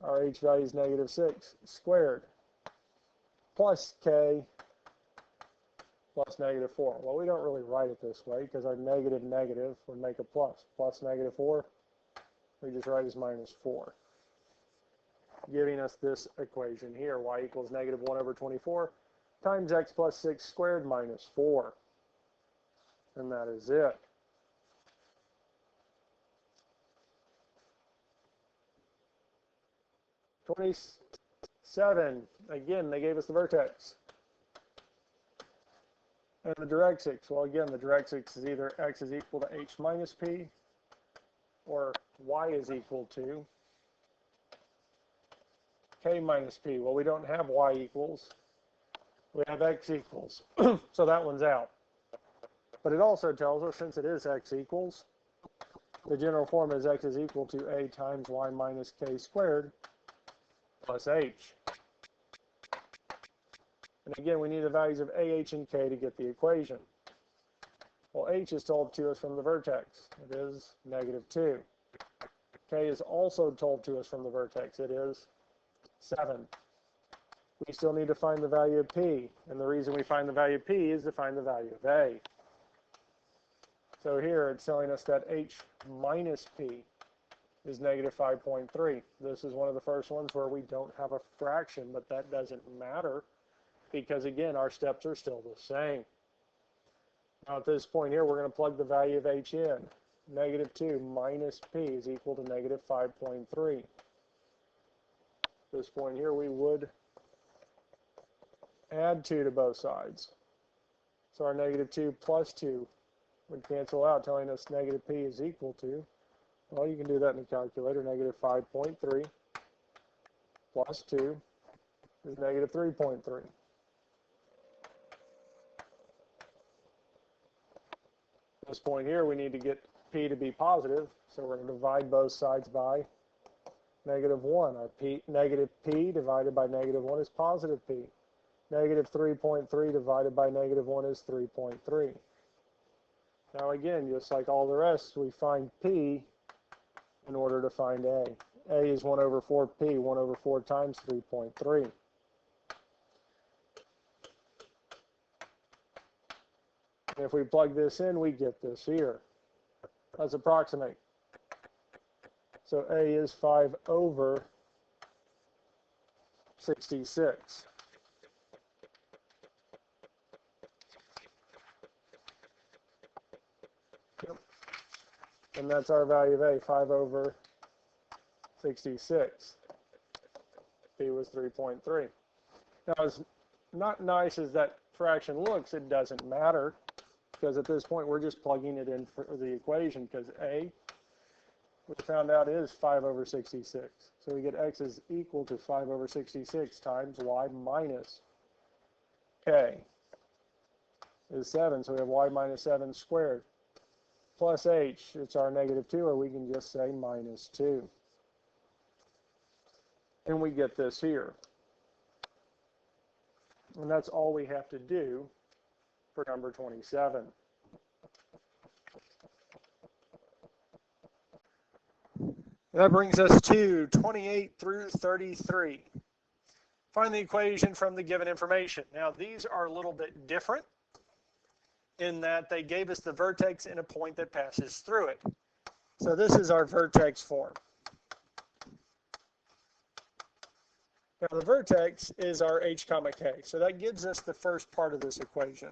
Our h value is negative 6 squared, plus k plus negative 4. Well, we don't really write it this way because our negative would make a plus. Plus negative 4, we just write as minus 4, giving us this equation here. Y equals negative 1 over 24 times x plus 6 squared minus 4. And that is it. (27). Again, they gave us the vertex. And the directrix, well, again, the directrix is either x is equal to h minus p or y is equal to k minus p. Well, we don't have y equals. We have x equals. So that one's out. But it also tells us, since it is x equals, the general form is x is equal to a times y minus k squared plus h. And again, we need the values of a, h, and k to get the equation. Well, h is told to us from the vertex. It is negative 2. K is also told to us from the vertex. It is 7. We still need to find the value of p. And the reason we find the value of p is to find the value of a. So here it's telling us that h minus p is negative 5.3. This is one of the first ones where we don't have a fraction, but that doesn't matter because, again, our steps are still the same. Now at this point here, we're going to plug the value of h in. Negative 2 minus p is equal to negative 5.3. At this point here, we would add 2 to both sides. So our negative 2 plus 2 would cancel out, telling us negative p is equal to, well, you can do that in the calculator. Negative 5.3 plus 2 is negative 3.3. At this point here, we need to get p to be positive, so we're going to divide both sides by negative 1. Our negative p divided by negative 1 is positive p. Negative 3.3 divided by negative 1 is 3.3. Now again, just like all the rest, we find p in order to find a. A is 1 over 4p, 1 over 4 times 3.3. And if we plug this in, we get this here. Let's approximate. So a is 5 over 66. Yep. And that's our value of a, 5 over 66. P was 3.3. Now, as not nice as that fraction looks, it doesn't matter, because at this point we're just plugging it in for the equation, because a, we found out, is 5 over 66. So we get x is equal to 5 over 66 times y minus k is 7. So we have y minus 7 squared plus h. It's our negative 2, or we can just say minus 2. And we get this here. And that's all we have to do for number 27. That brings us to 28 through 33. Find the equation from the given information. Now, these are a little bit different in that they gave us the vertex and a point that passes through it. So this is our vertex form. Now, the vertex is our h comma k. So that gives us the first part of this equation.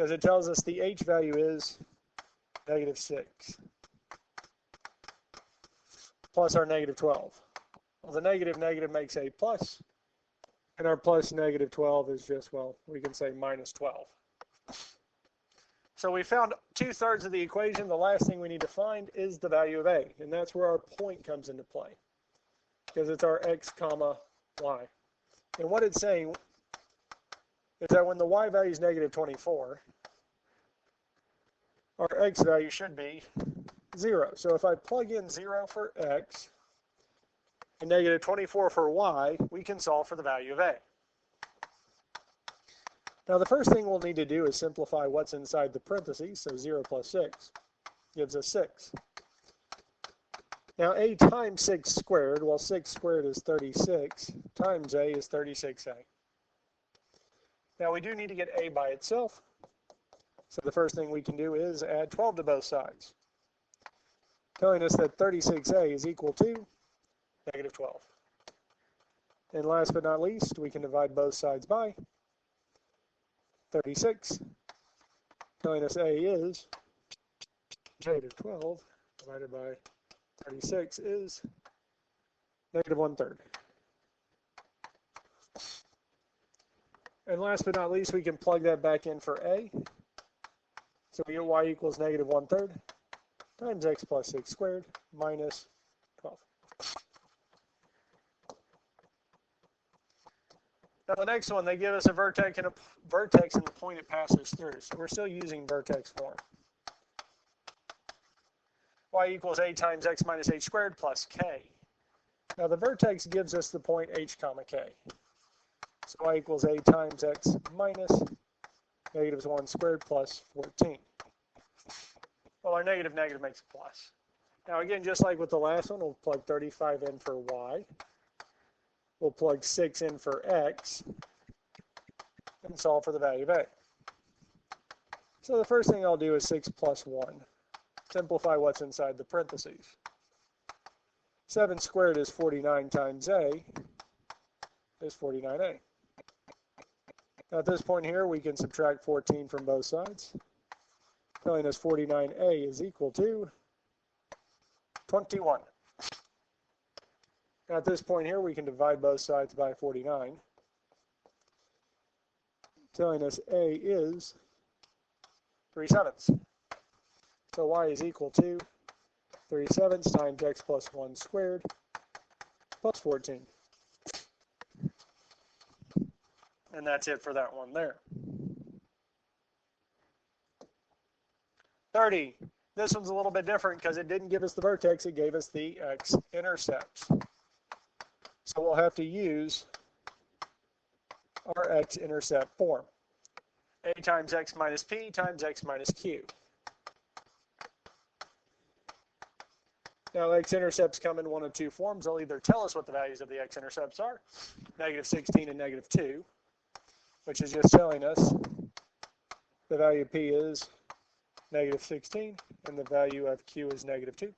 because it tells us the h value is -6 plus our -12. Well, the negative makes a plus, and our plus -12 is just, well, we can say -12. So we found 2/3 of the equation. The last thing we need to find is the value of a, and that's where our point comes into play, because it's our x comma y. And what it's saying is that when the y value is -24, our x value should be 0. So if I plug in 0 for x and -24 for y, we can solve for the value of a. Now the first thing we'll need to do is simplify what's inside the parentheses. So 0 plus 6 gives us 6. Now a times 6 squared, well 6 squared is 36, times a is 36a. Now we do need to get a by itself. So the first thing we can do is add 12 to both sides, telling us that 36a is equal to -12. And last but not least, we can divide both sides by 36, telling us a is -12 divided by 36 is -1/3. And last but not least, we can plug that back in for a. So we get y equals -1/3 times x plus 6 squared minus 12. Now the next one, they give us a vertex and the point it passes through. So we're still using vertex form. Y equals a times x minus h squared plus k. Now the vertex gives us the point h comma k. So y equals a times x minus -1 squared plus 14. Well, our negative makes a plus. Now again, just like with the last one, we'll plug 35 in for y. We'll plug 6 in for x and solve for the value of a. So the first thing I'll do is 6 plus 1. Simplify what's inside the parentheses. 7 squared is 49 times a is 49a. Now at this point here, we can subtract 14 from both sides, telling us 49a is equal to 21. Now at this point here, we can divide both sides by 49, telling us a is 3/7. So y is equal to 3/7 times x plus 1 squared plus 14. And that's it for that one there. 30. This one's a little bit different because it didn't give us the vertex, it gave us the x-intercepts. So we'll have to use our x-intercept form. A times x minus p times x minus q. Now x-intercepts come in one of two forms. They'll either tell us what the values of the x-intercepts are, -16 and -2, which is just telling us the value of p is -16 and the value of q is -2.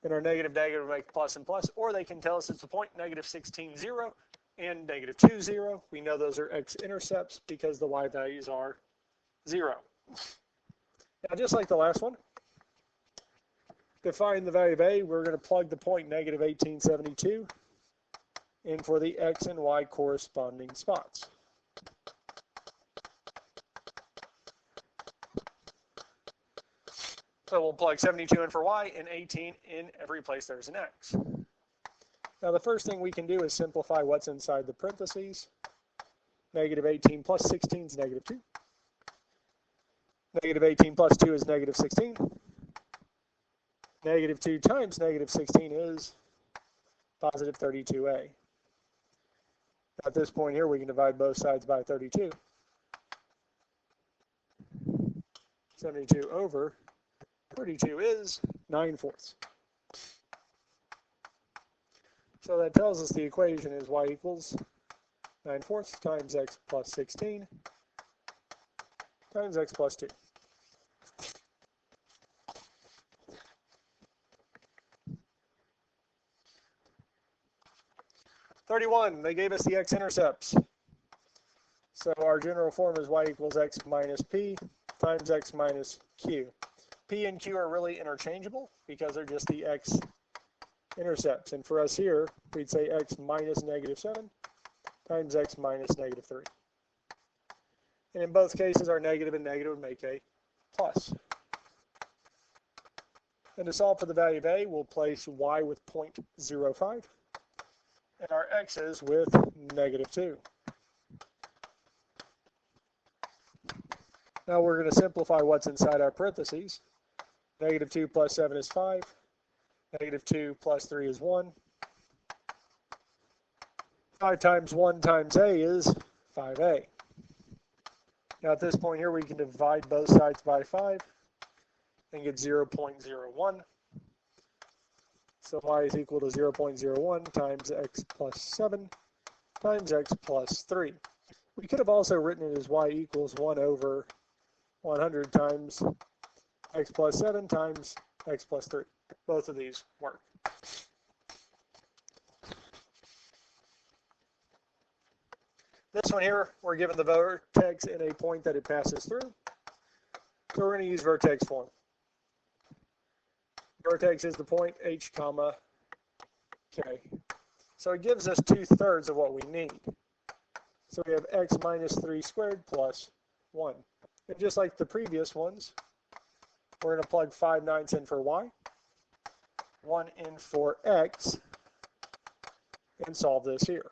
And our negative make plus and plus, or they can tell us it's the point -16, 0 and -2, 0. We know those are x-intercepts because the y values are 0. Now just like the last one, to find the value of a, we're going to plug the point -1872 in for the x and y corresponding spots. So we'll plug 72 in for y and 18 in every place there's an x. Now the first thing we can do is simplify what's inside the parentheses. -18 plus 16 is -2. -18 plus 2 is -16. -2 times -16 is positive 32a. At this point here, we can divide both sides by 32. 72 over 32 is 9/4. So that tells us the equation is y equals 9/4 times x plus 16 times x plus 2. '31, they gave us the x-intercepts. So our general form is y equals x minus p times x minus q. P and q are really interchangeable because they're just the x intercepts. And for us here, we'd say x minus negative 7 times x minus negative 3. And in both cases, our negative and negative would make a plus. And to solve for the value of a, we'll place y with 0.05 and our x's with negative 2. Now we're going to simplify what's inside our parentheses. Negative 2 plus 7 is 5. Negative 2 plus 3 is 1. 5 times 1 times a is 5a. Now at this point here, we can divide both sides by 5 and get 0.01. So y is equal to 0.01 times x plus 7 times x plus 3. We could have also written it as y equals 1 over 100 times x plus 7 times x plus 3. Both of these work. This one here, we're given the vertex and a point that it passes through. So we're going to use vertex form. Vertex is the point h comma k. So it gives us 2/3 of what we need. So we have x minus 3 squared plus 1. And just like the previous ones, we're going to plug 5/9 in for y, 1 in for x, and solve this here.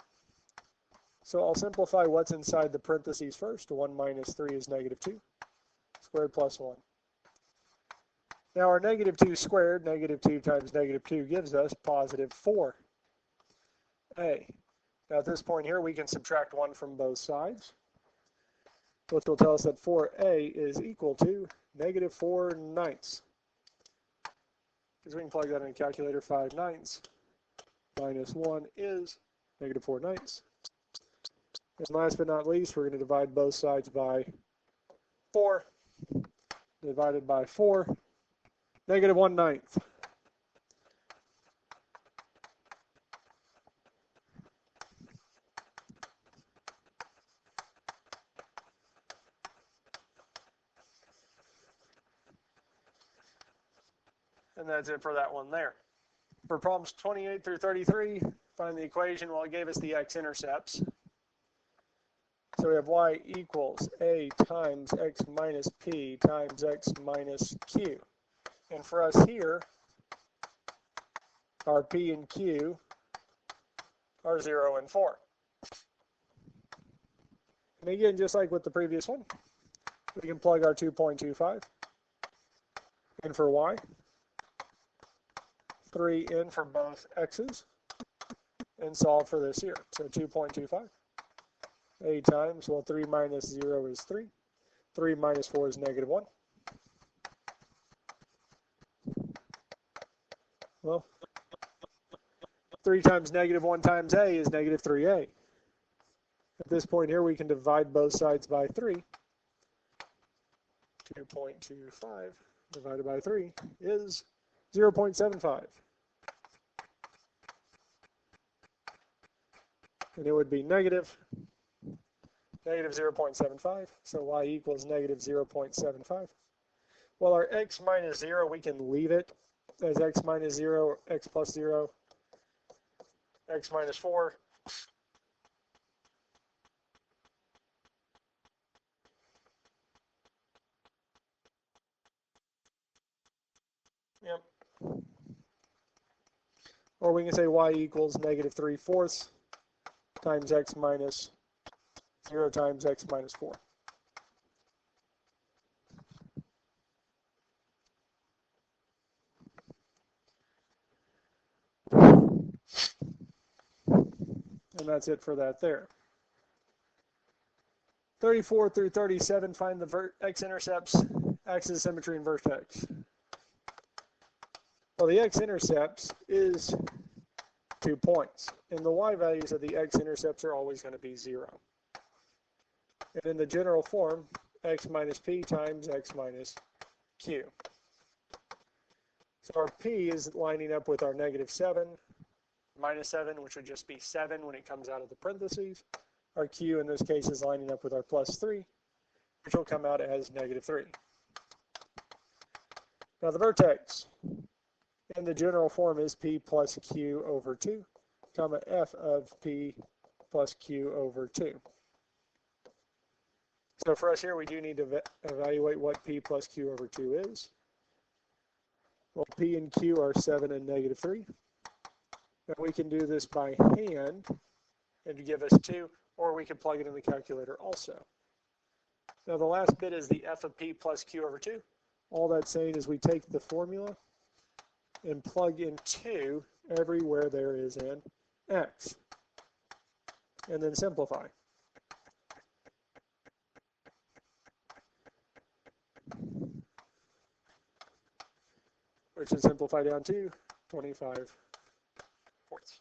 So I'll simplify what's inside the parentheses first. 1 minus 3 is negative 2 squared plus 1. Now our negative 2 squared, negative 2 times negative 2 gives us positive 4a. Now at this point here, we can subtract 1 from both sides, which will tell us that 4a is equal to negative 4/9. Because we can plug that in a calculator, 5/9 minus 1 is negative 4/9. And last but not least, we're going to divide both sides by 4. Divided by 4, negative 1/9. And that's it for that one there. For problems 28 through 33, find the equation. Well, it gave us the x-intercepts. So we have y equals a times x minus p times x minus q. And for us here, our p and q are 0 and 4. And again, just like with the previous one, we can plug our 2.25 in for y, 3 in for both x's, and solve for this here. So 2.25. A times, well, 3 minus 0 is 3. 3 minus 4 is negative 1. Well, 3 times negative 1 times a is negative 3a. At this point here, we can divide both sides by 3. 2.25 divided by 3 is 0.75. And it would be negative 0.75, so y equals negative 0.75. Well, our x minus 0, we can leave it as x minus 0, x plus 0, x minus 4. Yep. Or we can say y equals negative 3/4 times x minus 0 times x minus 4. And that's it for that there. 34 through 37, find the x-intercepts, axis, symmetry, and vertex. Well, the x-intercepts is 2 points, and the y values of the x-intercepts are always going to be 0. And in the general form, x minus p times x minus q. So our p is lining up with our negative 7, minus 7, which would just be 7 when it comes out of the parentheses. Our q in this case is lining up with our plus 3, which will come out as negative 3. Now the vertex in the general form is p plus q over 2, comma f of p plus q over 2. So for us here, we do need to evaluate what p plus q over 2 is. Well, p and q are 7 and negative 3. Now we can do this by hand and give us 2, or we can plug it in the calculator also. Now the last bit is the f of p plus q over 2. All that's saying is we take the formula and plug in 2 everywhere there is an x, and then simplify. Which is simplify down to 25 fourths.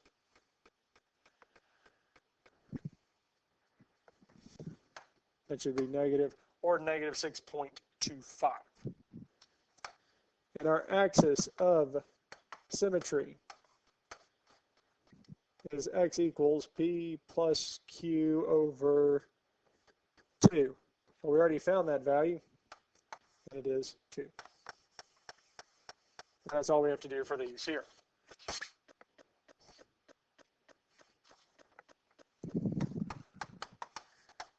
That should be negative or negative 6.25. And our axis of symmetry is x equals p plus q over 2. Well, we already found that value, and it is 2. That's all we have to do for these here.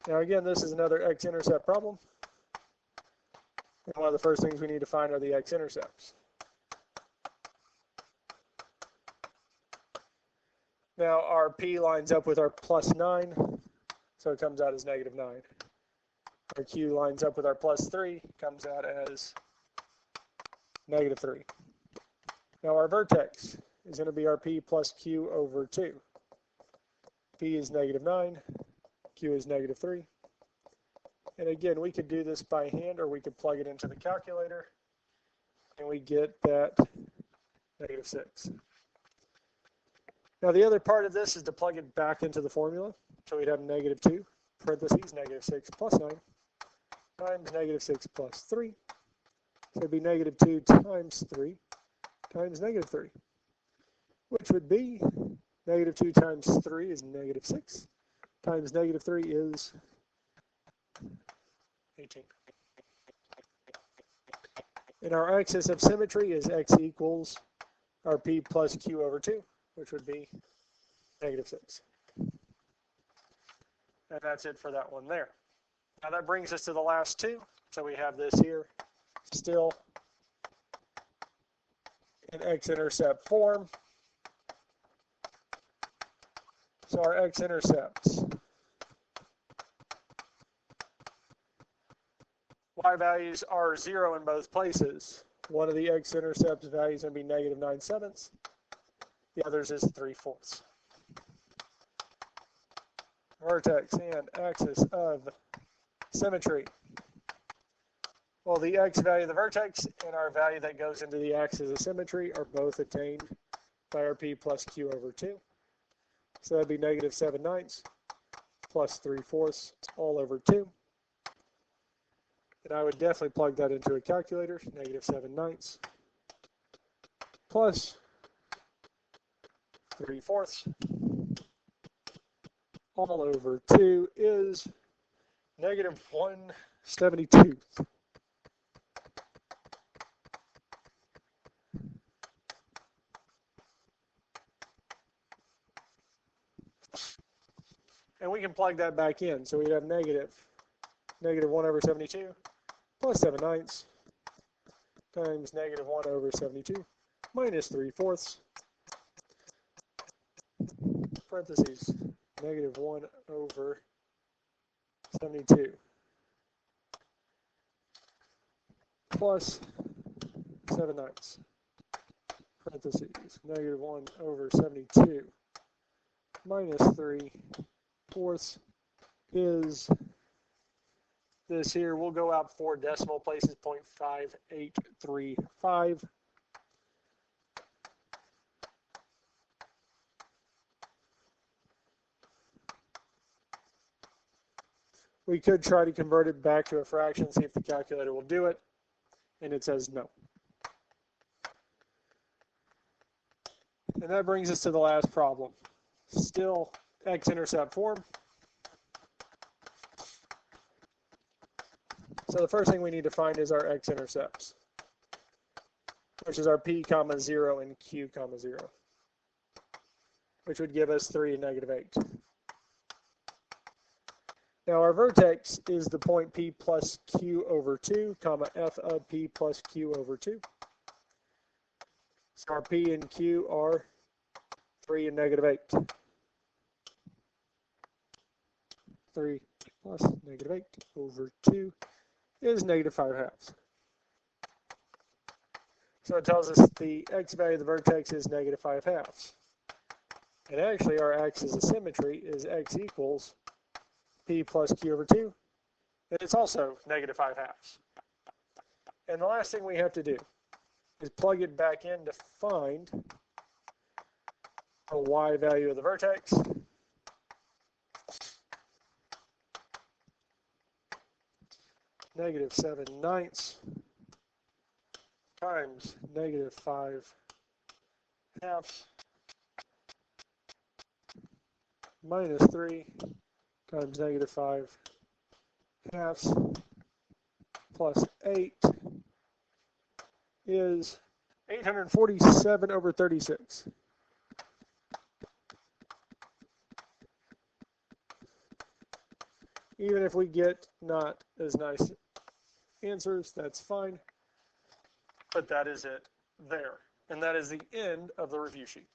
Now again, this is another x-intercept problem. And one of the first things we need to find are the x-intercepts. Now our p lines up with our plus 9, so it comes out as negative 9. Our q lines up with our plus 3, comes out as negative 3. Now our vertex is going to be our p plus q over 2. P is negative 9, q is negative 3. And again, we could do this by hand, or we could plug it into the calculator, and we get that negative 6. Now the other part of this is to plug it back into the formula. So we'd have negative 2, parentheses, negative 6 plus 9, times negative 6 plus 3. So it'd be negative 2 times 3 times negative 3, which would be negative 2 times 3 is negative 6, times negative 3 is 18. And our axis of symmetry is x equals our p plus q over 2, which would be negative 6. And that's it for that one there. Now that brings us to the last two. So we have this here, still in x-intercept form. So our x-intercepts, y values are 0 in both places. One of the x-intercepts values is going to be negative 9/7. The others is 3/4. Vertex and axis of symmetry. Well, the x value of the vertex and our value that goes into the axis of symmetry are both attained by our p plus q over 2. So that'd be negative 7/9 plus 3/4 all over 2. And I would definitely plug that into a calculator. Negative 7/9 plus 3/4 all over 2 is negative 1/72. And we can plug that back in. So we have negative 1/72 plus 7/9 times negative 1/72 minus 3/4 parentheses negative 1/72 plus 7/9 parentheses negative 1/72 minus 3/4 is this here. We'll go out 4 decimal places, 0.5835. We could try to convert it back to a fraction, see if the calculator will do it, and it says no. And that brings us to the last problem. Still x-intercept form. So the first thing we need to find is our x-intercepts, which is our p comma 0 and q comma 0, which would give us 3 and -8. Now our vertex is the point p plus q over 2, comma f of p plus q over 2. So our p and q are 3 and -8. 3 plus -8 over 2 is -5/2. So it tells us the x value of the vertex is -5/2. And actually our axis of symmetry is x equals p plus q over 2, and it's also -5/2. And the last thing we have to do is plug it back in to find the y value of the vertex. -7/9 times -5/2 minus 3 times -5/2 plus 8 is 847 over 36. Even if we get not as nice answers, that's fine. But that is it there. And that is the end of the review sheet.